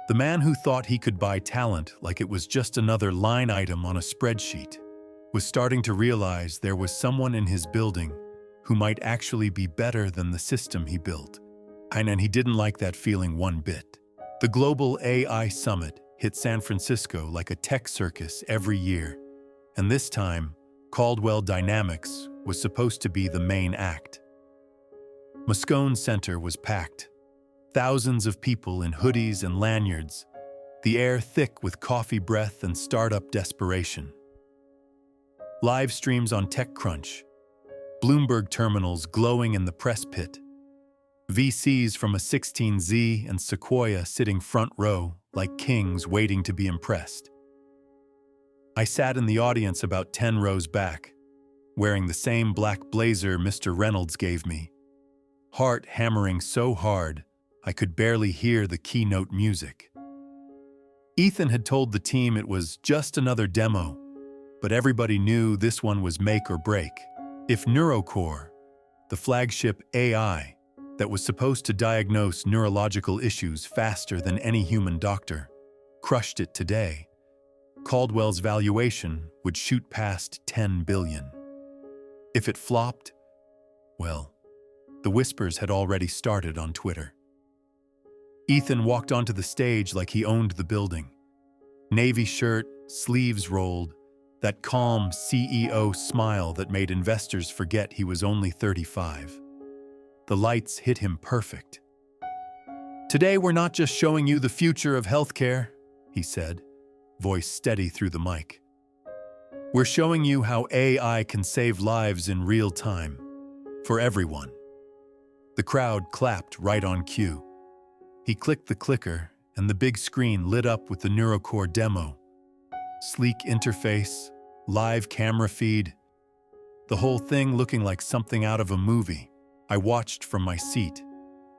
The man who thought he could buy talent like it was just another line item on a spreadsheet was starting to realize there was someone in his building who might actually be better than the system he built. And he didn't like that feeling one bit. The Global AI Summit hit San Francisco like a tech circus every year, and this time, Caldwell Dynamics was supposed to be the main act. Moscone Center was packed. Thousands of people in hoodies and lanyards, the air thick with coffee breath and startup desperation. Live streams on TechCrunch, Bloomberg terminals glowing in the press pit, VCs from a 16Z and Sequoia sitting front row like kings waiting to be impressed. I sat in the audience about 10 rows back, wearing the same black blazer Mr. Reynolds gave me, heart hammering so hard I could barely hear the keynote music. Ethan had told the team it was just another demo, but everybody knew this one was make or break. If NeuroCore, the flagship AI that was supposed to diagnose neurological issues faster than any human doctor, crushed it today, Caldwell's valuation would shoot past $10 billion. If it flopped, well, the whispers had already started on Twitter. Ethan walked onto the stage like he owned the building. Navy shirt, sleeves rolled, that calm CEO smile that made investors forget he was only 35. The lights hit him perfect. "Today we're not just showing you the future of healthcare," he said, voice steady through the mic. "We're showing you how AI can save lives in real time, for everyone." The crowd clapped right on cue. He clicked the clicker, and the big screen lit up with the NeuroCore demo. Sleek interface, live camera feed, the whole thing looking like something out of a movie. I watched from my seat,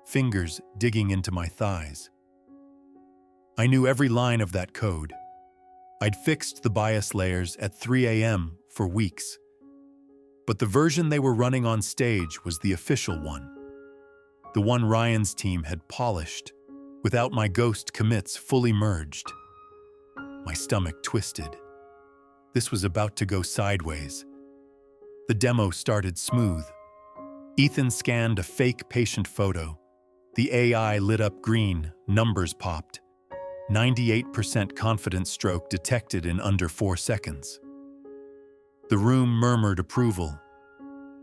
fingers digging into my thighs. I knew every line of that code. I'd fixed the bias layers at 3 a.m. for weeks. But the version they were running on stage was the official one. The one Ryan's team had polished, without my ghost commits fully merged. My stomach twisted. This was about to go sideways. The demo started smooth. Ethan scanned a fake patient photo. The AI lit up green, numbers popped. 98% confidence stroke detected in under 4 seconds. The room murmured approval.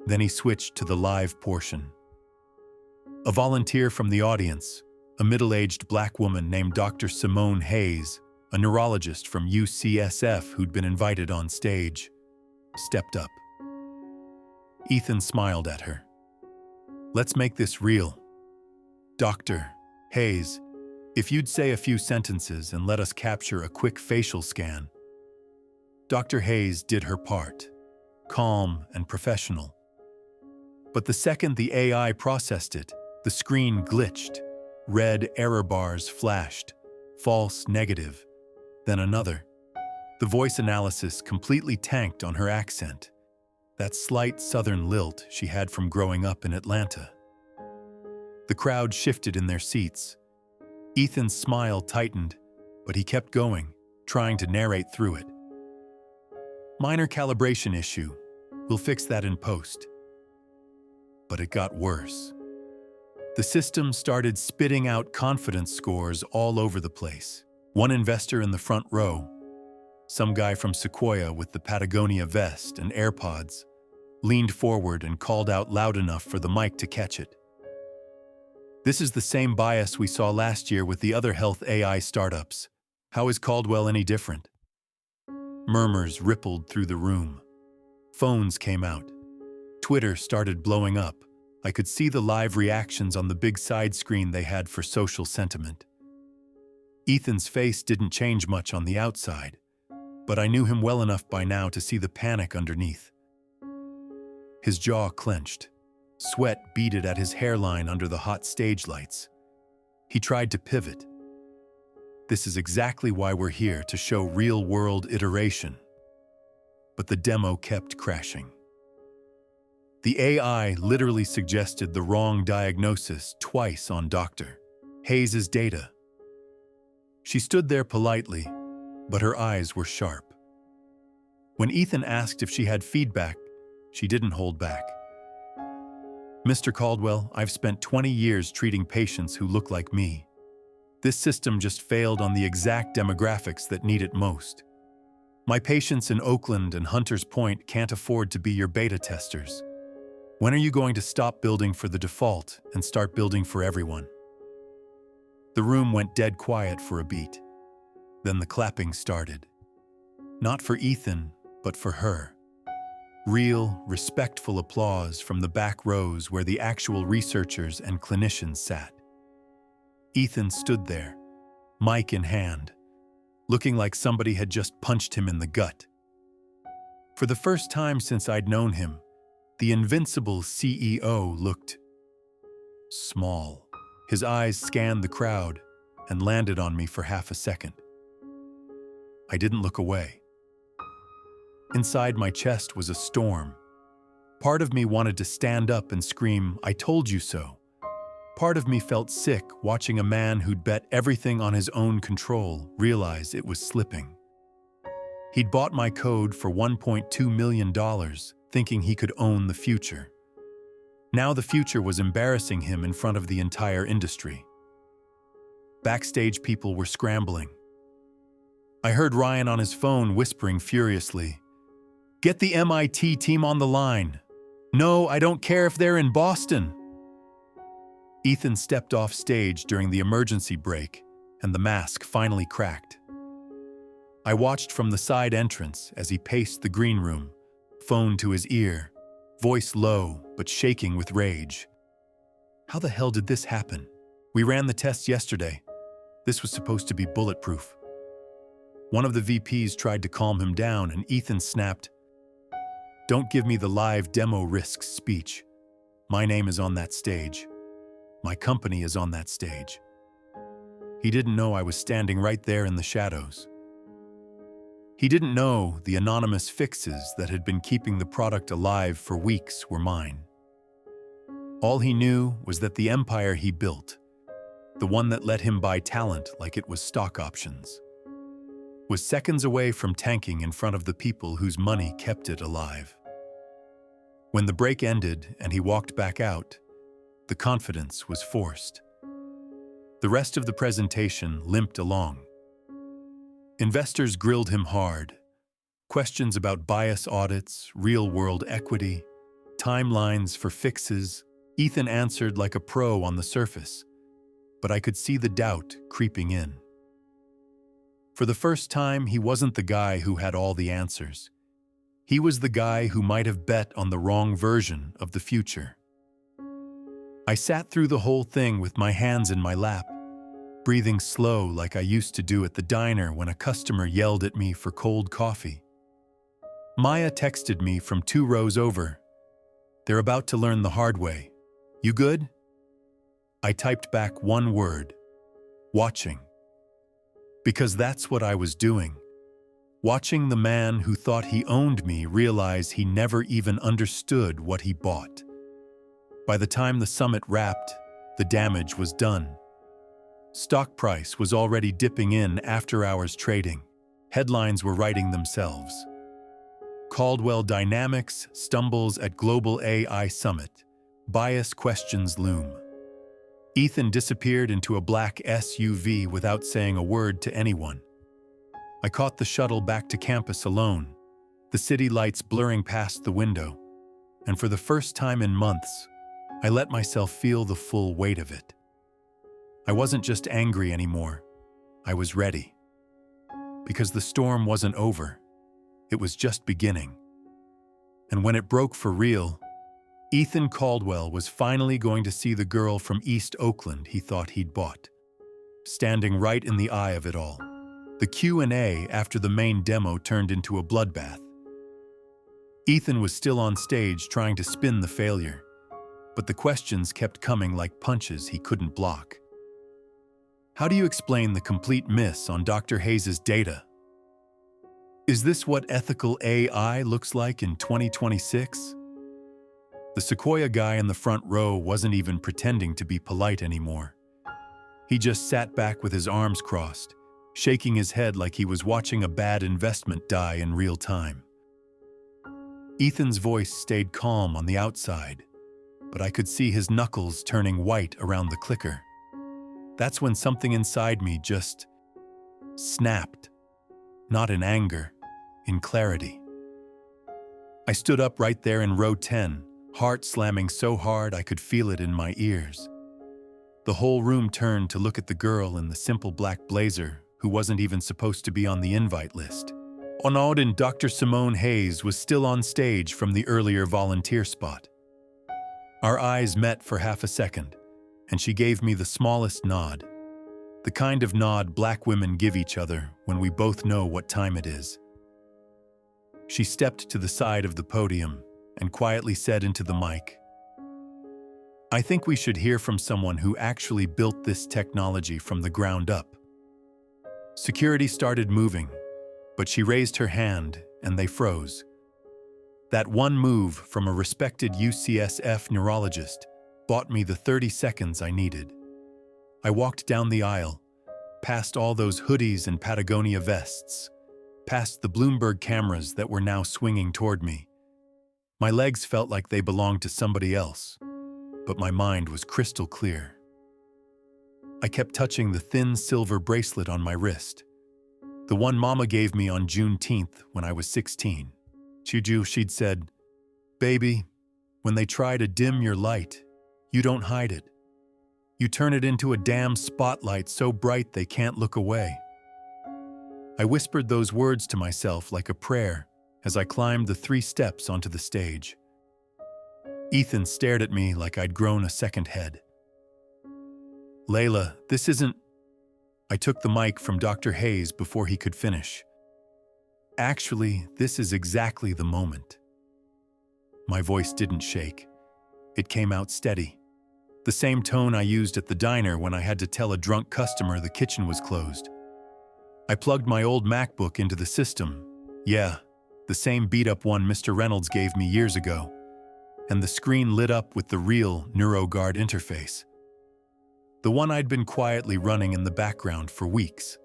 Then he switched to the live portion. A volunteer from the audience, a middle-aged black woman named Dr. Simone Hayes, a neurologist from UCSF who'd been invited on stage, stepped up. Ethan smiled at her. "Let's make this real. Dr. Hayes, if you'd say a few sentences and let us capture a quick facial scan." Dr. Hayes did her part, calm and professional. But the second the AI processed it, the screen glitched. Red error bars flashed, false negative, then another. The voice analysis completely tanked on her accent, that slight southern lilt she had from growing up in Atlanta. The crowd shifted in their seats. Ethan's smile tightened, but he kept going, trying to narrate through it. "Minor calibration issue. We'll fix that in post." But it got worse. The system started spitting out confidence scores all over the place. One investor in the front row, some guy from Sequoia with the Patagonia vest and AirPods, leaned forward and called out loud enough for the mic to catch it. "This is the same bias we saw last year with the other health AI startups. How is Caldwell any different?" Murmurs rippled through the room. Phones came out. Twitter started blowing up. I could see the live reactions on the big side screen they had for social sentiment. Ethan's face didn't change much on the outside, but I knew him well enough by now to see the panic underneath. His jaw clenched. Sweat beaded at his hairline under the hot stage lights. He tried to pivot. This is exactly why we're here, to show real-world iteration. But the demo kept crashing. The AI literally suggested the wrong diagnosis twice on Dr. Hayes's data. She stood there politely, but her eyes were sharp. When Ethan asked if she had feedback, she didn't hold back. Mr. Caldwell, I've spent 20 years treating patients who look like me. This system just failed on the exact demographics that need it most. My patients in Oakland and Hunters Point can't afford to be your beta testers. When are you going to stop building for the default and start building for everyone? The room went dead quiet for a beat. Then the clapping started. Not for Ethan, but for her. Real, respectful applause from the back rows where the actual researchers and clinicians sat. Ethan stood there, mic in hand, looking like somebody had just punched him in the gut. For the first time since I'd known him, the invincible CEO looked small. His eyes scanned the crowd and landed on me for half a second. I didn't look away. Inside my chest was a storm. Part of me wanted to stand up and scream, "I told you so." Part of me felt sick watching a man who'd bet everything on his own control realize it was slipping. He'd bought my code for $1.2 million, thinking he could own the future. Now the future was embarrassing him in front of the entire industry. Backstage people were scrambling. I heard Ryan on his phone whispering furiously, "Get the MIT team on the line. No, I don't care if they're in Boston." Ethan stepped off stage during the emergency break, and the mask finally cracked. I watched from the side entrance as he paced the green room, phone to his ear, voice low but shaking with rage. How the hell did this happen? We ran the test yesterday. This was supposed to be bulletproof. One of the VPs tried to calm him down, and Ethan snapped, "Don't give me the live demo risks speech. My name is on that stage. My company is on that stage." He didn't know I was standing right there in the shadows. He didn't know the anonymous fixes that had been keeping the product alive for weeks were mine. All he knew was that the empire he built, the one that let him buy talent like it was stock options, was seconds away from tanking in front of the people whose money kept it alive. When the break ended and he walked back out, the confidence was forced. The rest of the presentation limped along. Investors grilled him hard. Questions about bias audits, real-world equity, timelines for fixes. Ethan answered like a pro on the surface, but I could see the doubt creeping in. For the first time, he wasn't the guy who had all the answers. He was the guy who might have bet on the wrong version of the future. I sat through the whole thing with my hands in my lap, breathing slow like I used to do at the diner when a customer yelled at me for cold coffee. Maya texted me from 2 rows over. "They're about to learn the hard way. You good?" I typed back one word: watching. Because that's what I was doing. Watching the man who thought he owned me realize he never even understood what he bought. By the time the summit wrapped, the damage was done. Stock price was already dipping in after-hours trading. Headlines were writing themselves. Caldwell Dynamics stumbles at Global AI Summit. Bias questions loom. Ethan disappeared into a black SUV without saying a word to anyone. I caught the shuttle back to campus alone, the city lights blurring past the window, and for the first time in months, I let myself feel the full weight of it. I wasn't just angry anymore. I was ready. Because the storm wasn't over. It was just beginning. And when it broke for real, Ethan Caldwell was finally going to see the girl from East Oakland he thought he'd bought. standing right in the eye of it all. The Q&A after the main demo turned into a bloodbath. Ethan was still on stage trying to spin the failure, but the questions kept coming like punches he couldn't block. How do you explain the complete miss on Dr. Hayes' data? Is this what ethical AI looks like in 2026? The Sequoia guy in the front row wasn't even pretending to be polite anymore. He just sat back with his arms crossed, shaking his head like he was watching a bad investment die in real time. Ethan's voice stayed calm on the outside, but I could see his knuckles turning white around the clicker. That's when something inside me just snapped, not in anger, in clarity. I stood up right there in row 10, heart slamming so hard I could feel it in my ears. The whole room turned to look at the girl in the simple black blazer who wasn't even supposed to be on the invite list. Honored and Dr. Simone Hayes was still on stage from the earlier volunteer spot. Our eyes met for half a second, and she gave me the smallest nod. The kind of nod black women give each other when we both know what time it is. She stepped to the side of the podium and quietly said into the mic, "I think we should hear from someone who actually built this technology from the ground up." Security started moving, but she raised her hand and they froze. That one move from a respected UCSF neurologist bought me the 30 seconds I needed. I walked down the aisle, past all those hoodies and Patagonia vests, past the Bloomberg cameras that were now swinging toward me. My legs felt like they belonged to somebody else, but my mind was crystal clear. I kept touching the thin silver bracelet on my wrist, the one Mama gave me on Juneteenth when I was 16. She'd said, "Baby, when they try to dim your light, you don't hide it. You turn it into a damn spotlight so bright they can't look away." I whispered those words to myself like a prayer as I climbed the 3 steps onto the stage. Ethan stared at me like I'd grown a second head. "Layla, this isn't..." I took the mic from Dr. Hayes before he could finish. "Actually, this is exactly the moment." My voice didn't shake. It came out steady. The same tone I used at the diner when I had to tell a drunk customer the kitchen was closed. I plugged my old MacBook into the system. Yeah, the same beat-up one Mr. Reynolds gave me years ago. And the screen lit up with the real NeuroGuard interface. The one I'd been quietly running in the background for weeks.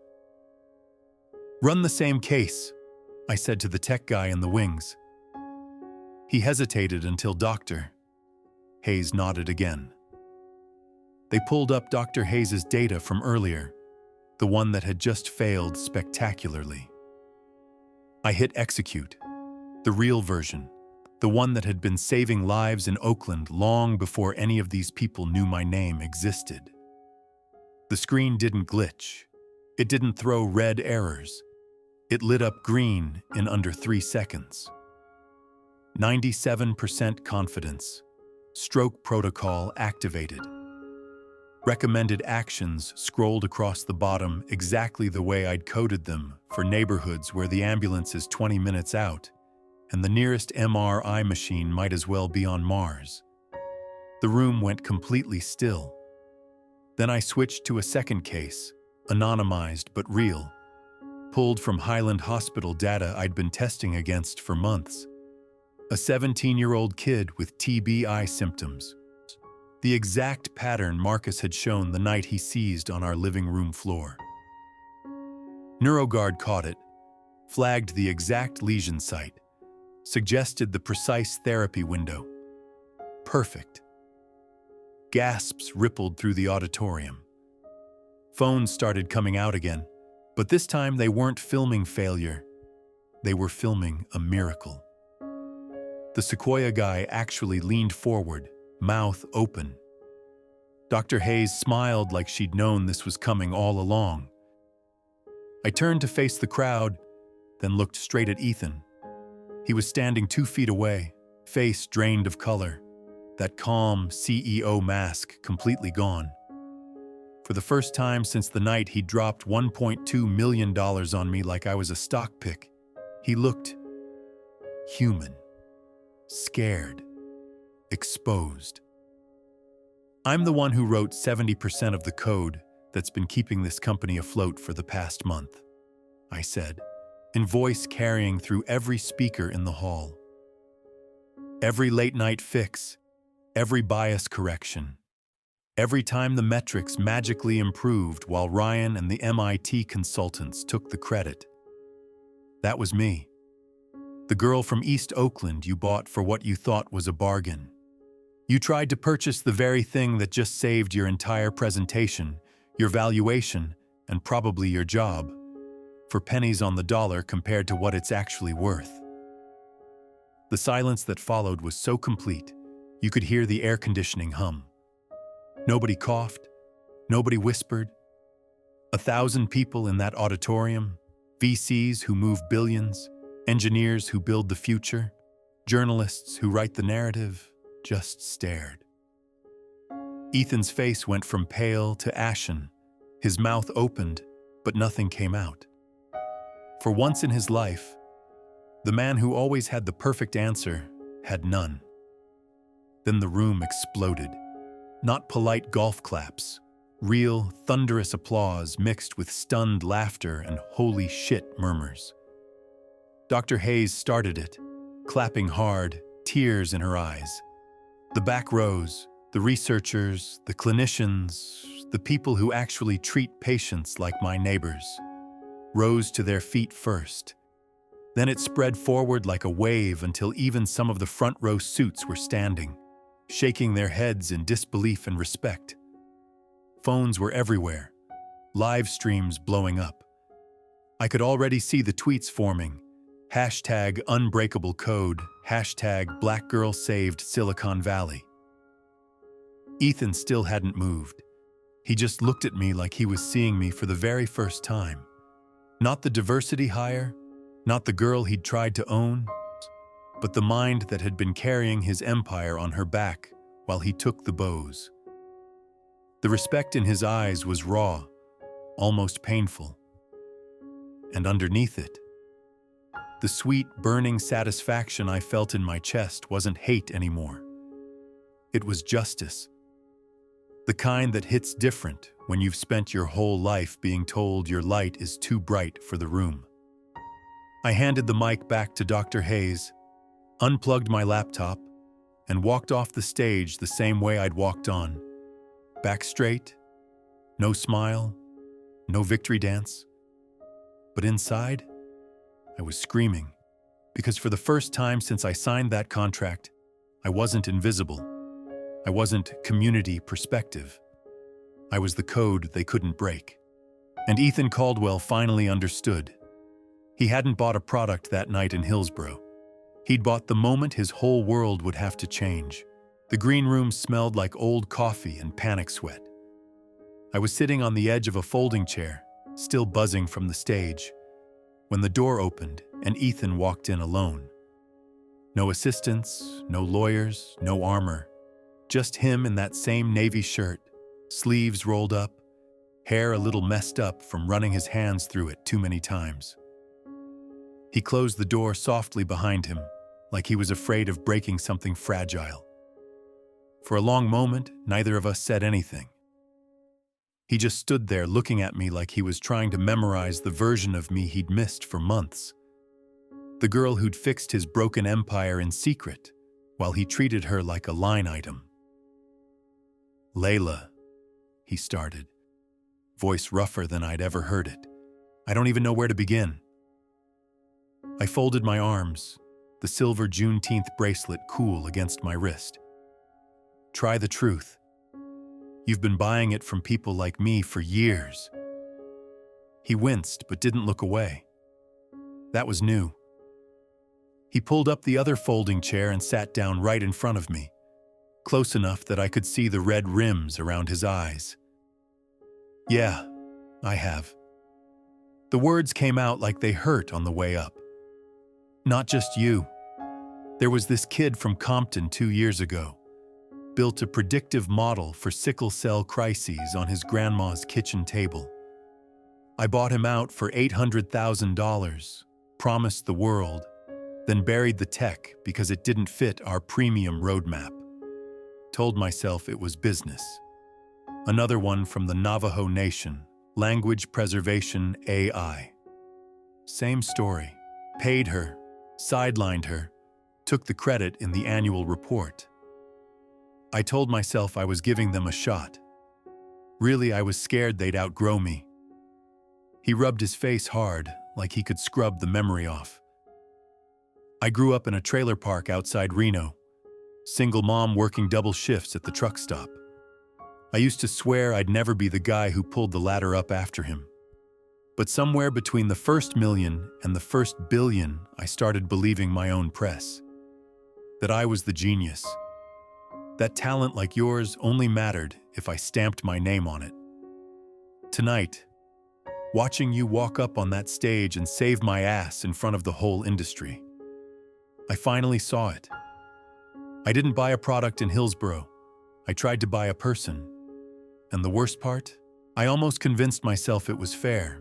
"Run the same case," I said to the tech guy in the wings. He hesitated until Dr. Hayes nodded again. They pulled up Dr. Hayes' data from earlier, the one that had just failed spectacularly. I hit execute, the real version, the one that had been saving lives in Oakland long before any of these people knew my name existed. The screen didn't glitch. It didn't throw red errors. It lit up green in under 3 seconds. 97% confidence. Stroke protocol activated. Recommended actions scrolled across the bottom exactly the way I'd coded them for neighborhoods where the ambulance is 20 minutes out, and the nearest MRI machine might as well be on Mars. The room went completely still. Then I switched to a second case, anonymized but real, pulled from Highland Hospital data I'd been testing against for months. A 17-year-old kid with TBI symptoms. The exact pattern Marcus had shown the night he seized on our living room floor. NeuroGuard caught it, flagged the exact lesion site, suggested the precise therapy window. Perfect. Gasps rippled through the auditorium. Phones started coming out again, but this time they weren't filming failure. They were filming a miracle. The Sequoia guy actually leaned forward, mouth open. Dr. Hayes smiled like she'd known this was coming all along. I turned to face the crowd, then looked straight at Ethan. He was standing 2 feet away, face drained of color, that calm CEO mask completely gone. For the first time since the night he dropped $1.2 million on me like I was a stock pick, he looked human, scared, exposed. I'm the one who wrote 70% of the code that's been keeping this company afloat for the past month, I said, in voice carrying through every speaker in the hall. Every late-night fix, every bias correction, every time the metrics magically improved while Ryan and the MIT consultants took the credit. That was me. The girl from East Oakland you bought for what you thought was a bargain. You tried to purchase the very thing that just saved your entire presentation, your valuation, and probably your job, for pennies on the dollar compared to what it's actually worth. The silence that followed was so complete, you could hear the air conditioning hum. Nobody coughed, nobody whispered. 1,000 people in that auditorium, VCs who move billions, engineers who build the future, journalists who write the narrative, just stared. Ethan's face went from pale to ashen. His mouth opened, but nothing came out. For once in his life, the man who always had the perfect answer had none. Then the room exploded. Not polite golf claps, real, thunderous applause mixed with stunned laughter and holy shit murmurs. Dr. Hayes started it, clapping hard, tears in her eyes. The back rows, the researchers, the clinicians, the people who actually treat patients like my neighbors, rose to their feet first. Then it spread forward like a wave until even some of the front row suits were standing, shaking their heads in disbelief and respect. Phones were everywhere, live streams blowing up. I could already see the tweets forming. Hashtag unbreakable code, hashtag Black Girl Saved Silicon Valley. Ethan still hadn't moved. He just looked at me like he was seeing me for the very first time. Not the diversity hire, not the girl he'd tried to own, but the mind that had been carrying his empire on her back while he took the bows. The respect in his eyes was raw, almost painful. And underneath it, the sweet, burning satisfaction I felt in my chest wasn't hate anymore. It was justice. The kind that hits different when you've spent your whole life being told your light is too bright for the room. I handed the mic back to Dr. Hayes, unplugged my laptop, and walked off the stage the same way I'd walked on. Back straight, no smile, no victory dance. But inside, I was screaming, because for the first time since I signed that contract, I wasn't invisible. I wasn't community perspective. I was the code they couldn't break. And Ethan Caldwell finally understood. He hadn't bought a product that night in Hillsborough. He'd bought the moment his whole world would have to change. The green room smelled like old coffee and panic sweat. I was sitting on the edge of a folding chair, still buzzing from the stage, when the door opened and Ethan walked in alone. No assistants, no lawyers, no armor. Just him in that same navy shirt, sleeves rolled up, hair a little messed up from running his hands through it too many times. He closed the door softly behind him, like he was afraid of breaking something fragile. For a long moment, neither of us said anything. He just stood there looking at me like he was trying to memorize the version of me he'd missed for months. The girl who'd fixed his broken empire in secret, while he treated her like a line item. Layla, he started, voice rougher than I'd ever heard it. I don't even know where to begin. I folded my arms, the silver Juneteenth bracelet cool against my wrist. Try the truth. You've been buying it from people like me for years. He winced but didn't look away. That was new. He pulled up the other folding chair and sat down right in front of me, close enough that I could see the red rims around his eyes. Yeah, I have. The words came out like they hurt on the way up. Not just you. There was this kid from Compton 2 years ago. built a predictive model for sickle cell crises on his grandma's kitchen table. I bought him out for $800,000, promised the world, then buried the tech because it didn't fit our premium roadmap. Told myself it was business. Another one from the Navajo Nation, language preservation AI. Same story. Paid her, sidelined her, took the credit in the annual report. I told myself I was giving them a shot. Really, I was scared they'd outgrow me. He rubbed his face hard, like he could scrub the memory off. I grew up in a trailer park outside Reno, single mom working double shifts at the truck stop. I used to swear I'd never be the guy who pulled the ladder up after him. But somewhere between the first million and the first billion, I started believing my own press. That I was the genius. That talent like yours only mattered if I stamped my name on it. Tonight, watching you walk up on that stage and save my ass in front of the whole industry, I finally saw it. I didn't buy a product in Hillsboro. I tried to buy a person. And the worst part? I almost convinced myself it was fair.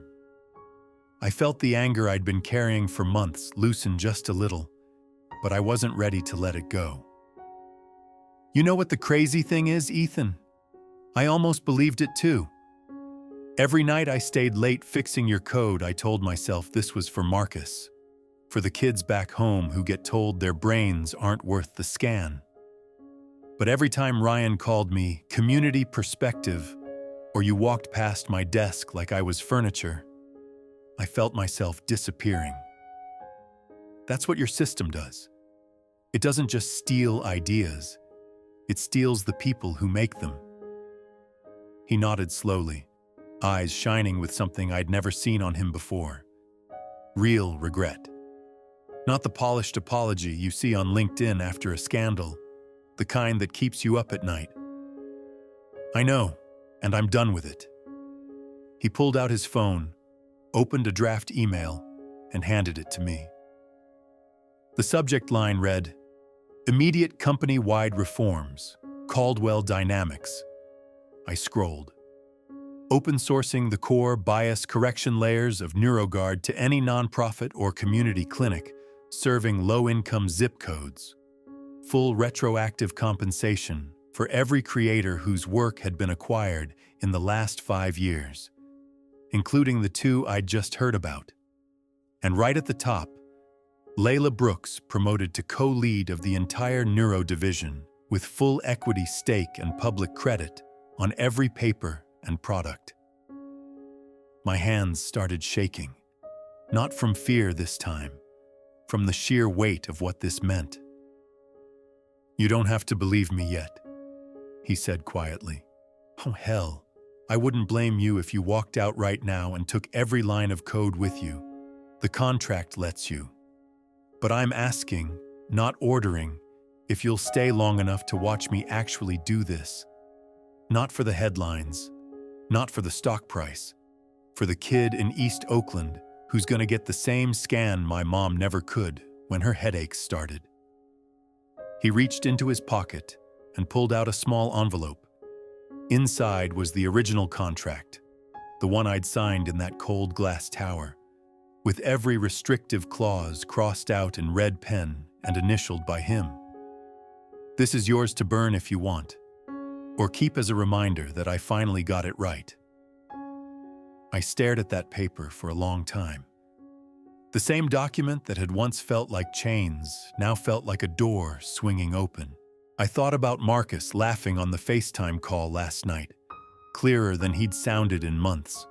I felt the anger I'd been carrying for months loosen just a little, but I wasn't ready to let it go. You know what the crazy thing is, Ethan? I almost believed it too. Every night I stayed late fixing your code, I told myself this was for Marcus, for the kids back home who get told their brains aren't worth the scan. But every time Ryan called me community perspective, or you walked past my desk like I was furniture, I felt myself disappearing. That's what your system does. It doesn't just steal ideas, it steals the people who make them. He nodded slowly, eyes shining with something I'd never seen on him before. Real regret. Not the polished apology you see on LinkedIn after a scandal, the kind that keeps you up at night. I know, and I'm done with it. He pulled out his phone, opened a draft email, and handed it to me. The subject line read, "Immediate company-wide reforms, Caldwell Dynamics." I scrolled. Open sourcing the core bias correction layers of NeuroGuard to any nonprofit or community clinic serving low-income zip codes. Full retroactive compensation for every creator whose work had been acquired in the last 5 years, including the 2 I'd just heard about. And right at the top, Layla Brooks promoted to co-lead of the entire neuro division with full equity stake and public credit on every paper and product. My hands started shaking, not from fear this time, from the sheer weight of what this meant. "You don't have to believe me yet," he said quietly. "Oh hell, I wouldn't blame you if you walked out right now and took every line of code with you. The contract lets you. But I'm asking, not ordering, if you'll stay long enough to watch me actually do this. Not for the headlines, not for the stock price, for the kid in East Oakland who's gonna get the same scan my mom never could when her headaches started." He reached into his pocket and pulled out a small envelope. Inside was the original contract, the one I'd signed in that cold glass tower, with every restrictive clause crossed out in red pen and initialed by him. "This is yours to burn if you want, or keep as a reminder that I finally got it right." I stared at that paper for a long time. The same document that had once felt like chains now felt like a door swinging open. I thought about Marcus laughing on the FaceTime call last night, clearer than he'd sounded in months.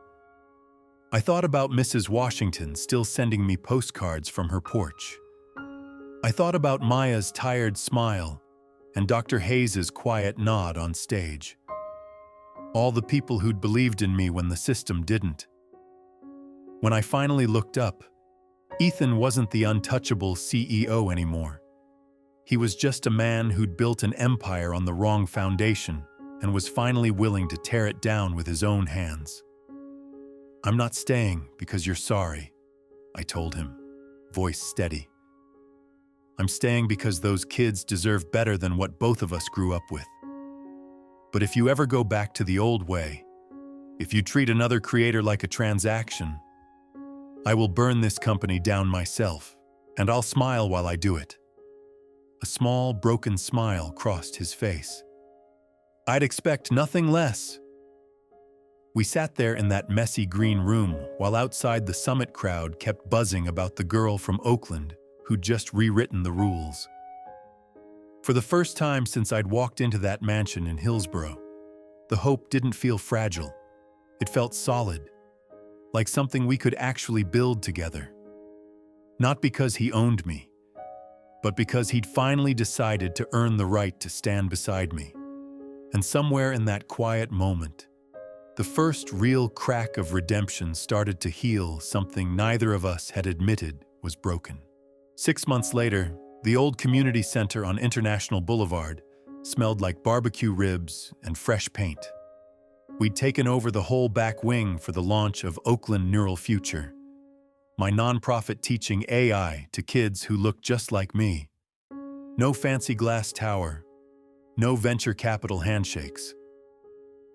I thought about Mrs. Washington still sending me postcards from her porch. I thought about Maya's tired smile and Dr. Hayes's quiet nod on stage. All the people who'd believed in me when the system didn't. When I finally looked up, Ethan wasn't the untouchable CEO anymore. He was just a man who'd built an empire on the wrong foundation and was finally willing to tear it down with his own hands. "I'm not staying because you're sorry," I told him, voice steady. "I'm staying because those kids deserve better than what both of us grew up with." But if you ever go back to the old way, if you treat another creator like a transaction, I will burn this company down myself, and I'll smile while I do it." A small, broken smile crossed his face. "I'd expect nothing less." We sat there in that messy green room while outside the summit crowd kept buzzing about the girl from Oakland who'd just rewritten the rules. For the first time since I'd walked into that mansion in Hillsborough, the hope didn't feel fragile. It felt solid, like something we could actually build together. Not because he owned me, but because he'd finally decided to earn the right to stand beside me. And somewhere in that quiet moment, the first real crack of redemption started to heal something neither of us had admitted was broken. 6 months later, the old community center on International Boulevard smelled like barbecue ribs and fresh paint. We'd taken over the whole back wing for the launch of Oakland Neural Future, my nonprofit teaching AI to kids who looked just like me. No fancy glass tower, no venture capital handshakes.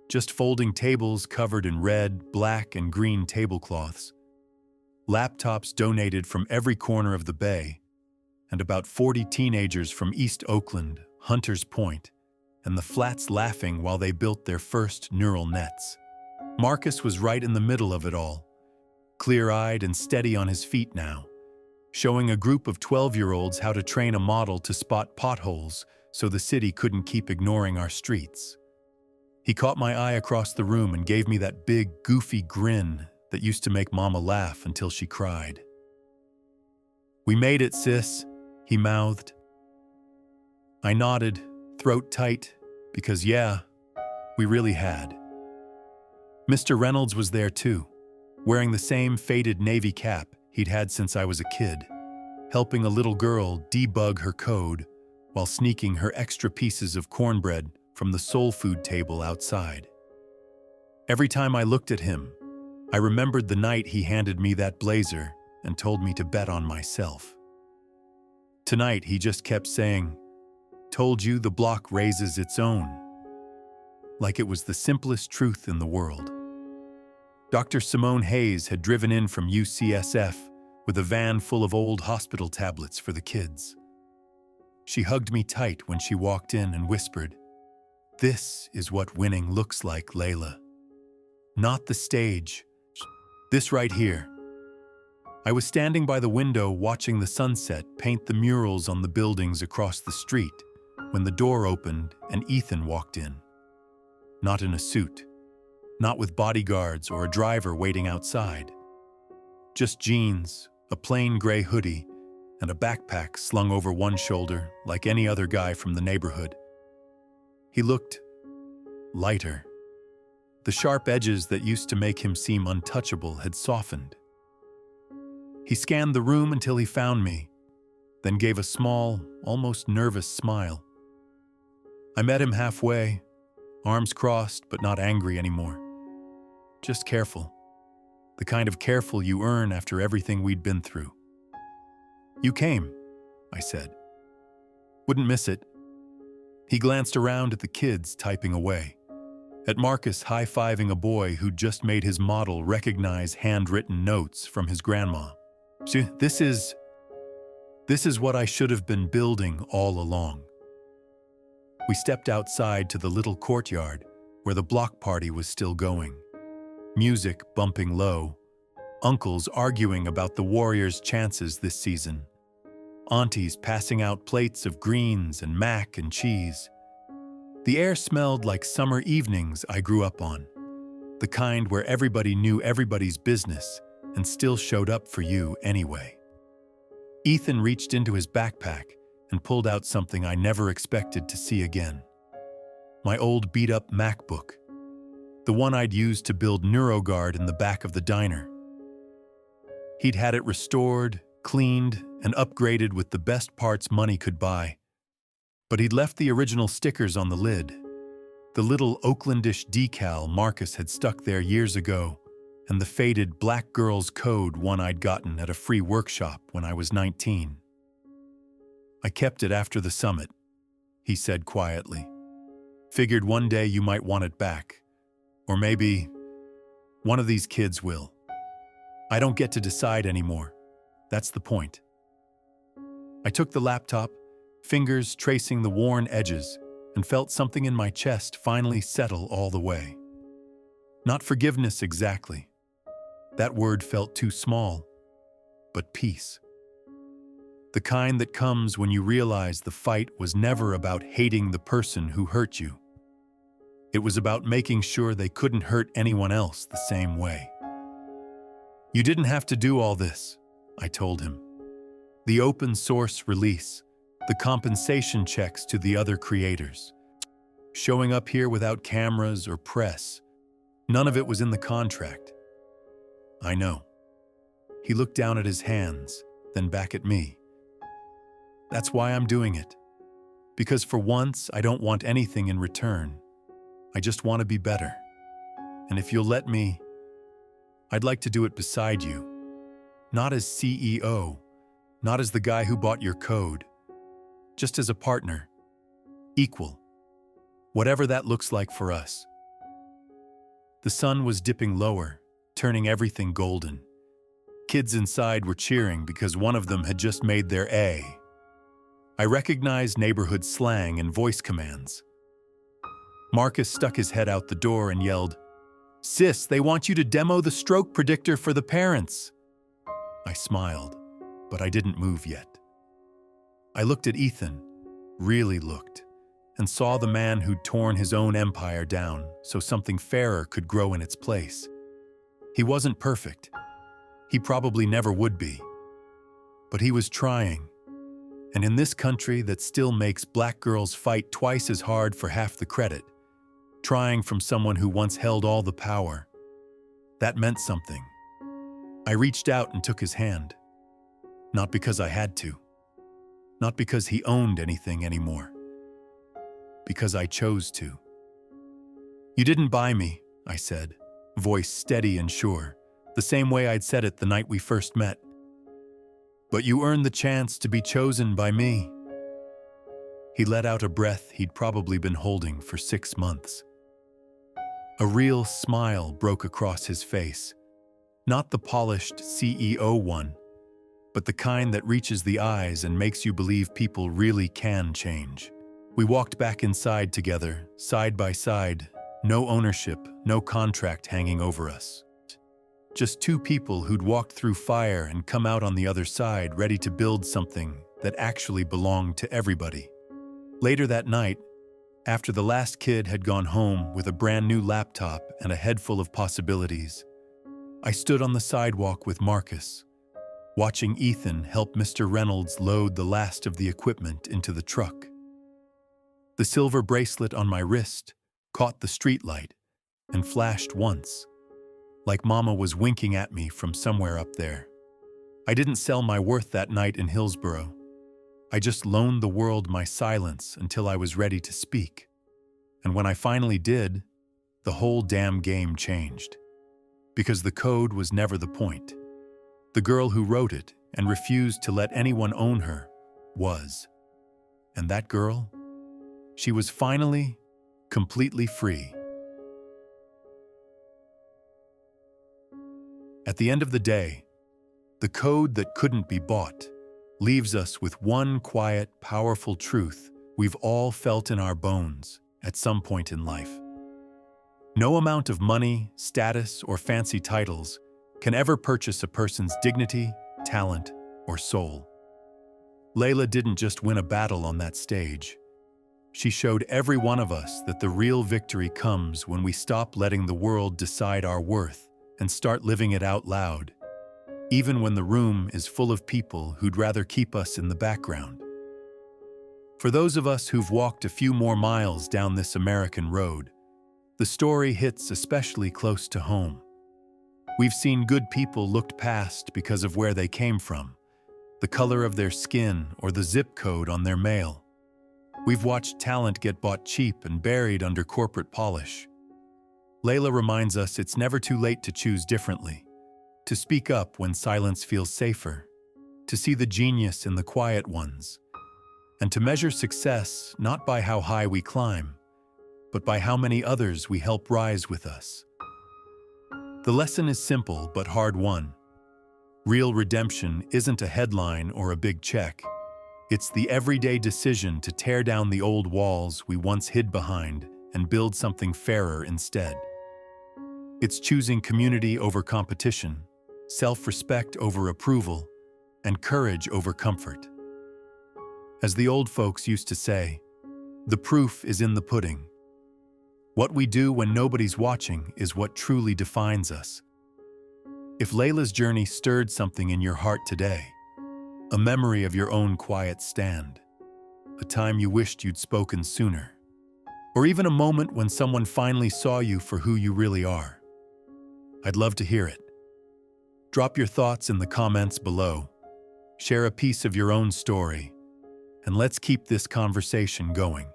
Just folding tables covered in red, black, and green tablecloths, laptops donated from every corner of the Bay, and about 40 teenagers from East Oakland, Hunters Point, and the Flats laughing while they built their first neural nets. Marcus was right in the middle of it all, clear-eyed and steady on his feet now, showing a group of 12-year-olds how to train a model to spot potholes so the city couldn't keep ignoring our streets. He caught my eye across the room and gave me that big, goofy grin that used to make Mama laugh until she cried. "We made it, sis," he mouthed. I nodded, throat tight, because yeah, we really had. Mr. Reynolds was there too, wearing the same faded navy cap he'd had since I was a kid, helping a little girl debug her code while sneaking her extra pieces of cornbread from the soul food table outside. Every time I looked at him, I remembered the night he handed me that blazer and told me to bet on myself. Tonight, he just kept saying, "Told you the block raises its own," like it was the simplest truth in the world. Dr. Simone Hayes had driven in from UCSF with a van full of old hospital tablets for the kids. She hugged me tight when she walked in and whispered, "This is what winning looks like, Layla. Not the stage. This right here." I was standing by the window watching the sunset paint the murals on the buildings across the street when the door opened and Ethan walked in. Not in a suit, not with bodyguards or a driver waiting outside. Just jeans, a plain gray hoodie, and a backpack slung over one shoulder like any other guy from the neighborhood. He looked lighter. The sharp edges that used to make him seem untouchable had softened. He scanned the room until he found me, then gave a small, almost nervous smile. I met him halfway, arms crossed but not angry anymore. Just careful. The kind of careful you earn after everything we'd been through. "You came," I said. "Wouldn't miss it." He glanced around at the kids typing away, at Marcus high-fiving a boy who'd just made his model recognize handwritten notes from his grandma. "See, this is what I should have been building all along." We stepped outside to the little courtyard where the block party was still going. Music bumping low, uncles arguing about the Warriors' chances this season, aunties passing out plates of greens and mac and cheese. The air smelled like summer evenings I grew up on, the kind where everybody knew everybody's business and still showed up for you anyway. Ethan reached into his backpack and pulled out something I never expected to see again. My old beat-up MacBook, the one I'd used to build NeuroGuard in the back of the diner. He'd had it restored, cleaned, and upgraded with the best parts money could buy. But he'd left the original stickers on the lid, the little Oaklandish decal Marcus had stuck there years ago, and the faded Black Girls Code one I'd gotten at a free workshop when I was 19. "I kept it after the summit," he said quietly. Figured one day you might want it back. Or maybe one of these kids will. I don't get to decide anymore. That's the point. I took the laptop, fingers tracing the worn edges, and felt something in my chest finally settle all the way. Not forgiveness exactly. That word felt too small, but peace. The kind that comes when you realize the fight was never about hating the person who hurt you. It was about making sure they couldn't hurt anyone else the same way. You didn't have to do all this, I told him. The open source release, the compensation checks to the other creators. Showing up here without cameras or press, none of it was in the contract. I know. He looked down at his hands, then back at me. That's why I'm doing it. Because for once, I don't want anything in return. I just want to be better. And if you'll let me, I'd like to do it beside you. Not as CEO, not as the guy who bought your code. Just as a partner. Equal. Whatever that looks like for us. The sun was dipping lower, turning everything golden. Kids inside were cheering because one of them had just made their A. I recognized neighborhood slang and voice commands. Marcus stuck his head out the door and yelled, "Sis, they want you to demo the stroke predictor for the parents." I smiled, but I didn't move yet. I looked at Ethan, really looked, and saw the man who'd torn his own empire down so something fairer could grow in its place. He wasn't perfect. He probably never would be. But he was trying. And in this country that still makes black girls fight twice as hard for half the credit, trying from someone who once held all the power, that meant something. I reached out and took his hand. Not because I had to. Not because he owned anything anymore. Because I chose to. "You didn't buy me," I said, voice steady and sure, the same way I'd said it the night we first met. "But you earned the chance to be chosen by me." He let out a breath he'd probably been holding for 6 months. A real smile broke across his face. Not the polished CEO one, but the kind that reaches the eyes and makes you believe people really can change. We walked back inside together, side by side, no ownership, no contract hanging over us. Just two people who'd walked through fire and come out on the other side ready to build something that actually belonged to everybody. Later that night, after the last kid had gone home with a brand new laptop and a head full of possibilities, I stood on the sidewalk with Marcus, watching Ethan help Mr. Reynolds load the last of the equipment into the truck. The silver bracelet on my wrist caught the streetlight and flashed once, like Mama was winking at me from somewhere up there. I didn't sell my worth that night in Hillsborough. I just loaned the world my silence until I was ready to speak. And when I finally did, the whole damn game changed. Because the code was never the point. The girl who wrote it and refused to let anyone own her was. And that girl? She was finally, completely free. At the end of the day, the code that couldn't be bought leaves us with one quiet, powerful truth we've all felt in our bones at some point in life. No amount of money, status, or fancy titles can ever purchase a person's dignity, talent, or soul. Layla didn't just win a battle on that stage. She showed every one of us that the real victory comes when we stop letting the world decide our worth and start living it out loud, even when the room is full of people who'd rather keep us in the background. For those of us who've walked a few more miles down this American road, the story hits especially close to home. We've seen good people looked past because of where they came from, the color of their skin or the zip code on their mail. We've watched talent get bought cheap and buried under corporate polish. Layla reminds us it's never too late to choose differently, to speak up when silence feels safer, to see the genius in the quiet ones, and to measure success not by how high we climb, but by how many others we help rise with us. The lesson is simple but hard-won. Real redemption isn't a headline or a big check. It's the everyday decision to tear down the old walls we once hid behind and build something fairer instead. It's choosing community over competition, self-respect over approval, and courage over comfort. As the old folks used to say, the proof is in the pudding. What we do when nobody's watching is what truly defines us. If Layla's journey stirred something in your heart today, a memory of your own quiet stand, a time you wished you'd spoken sooner, or even a moment when someone finally saw you for who you really are, I'd love to hear it. Drop your thoughts in the comments below, share a piece of your own story, and let's keep this conversation going.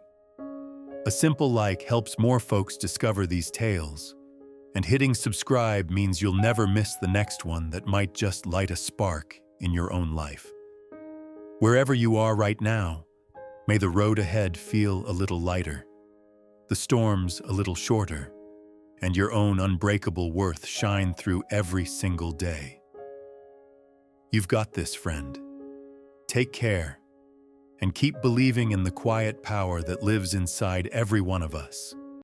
A simple like helps more folks discover these tales, and hitting subscribe means you'll never miss the next one that might just light a spark in your own life. Wherever you are right now, may the road ahead feel a little lighter, the storms a little shorter, and your own unbreakable worth shine through every single day. You've got this, friend. Take care, and keep believing in the quiet power that lives inside every one of us.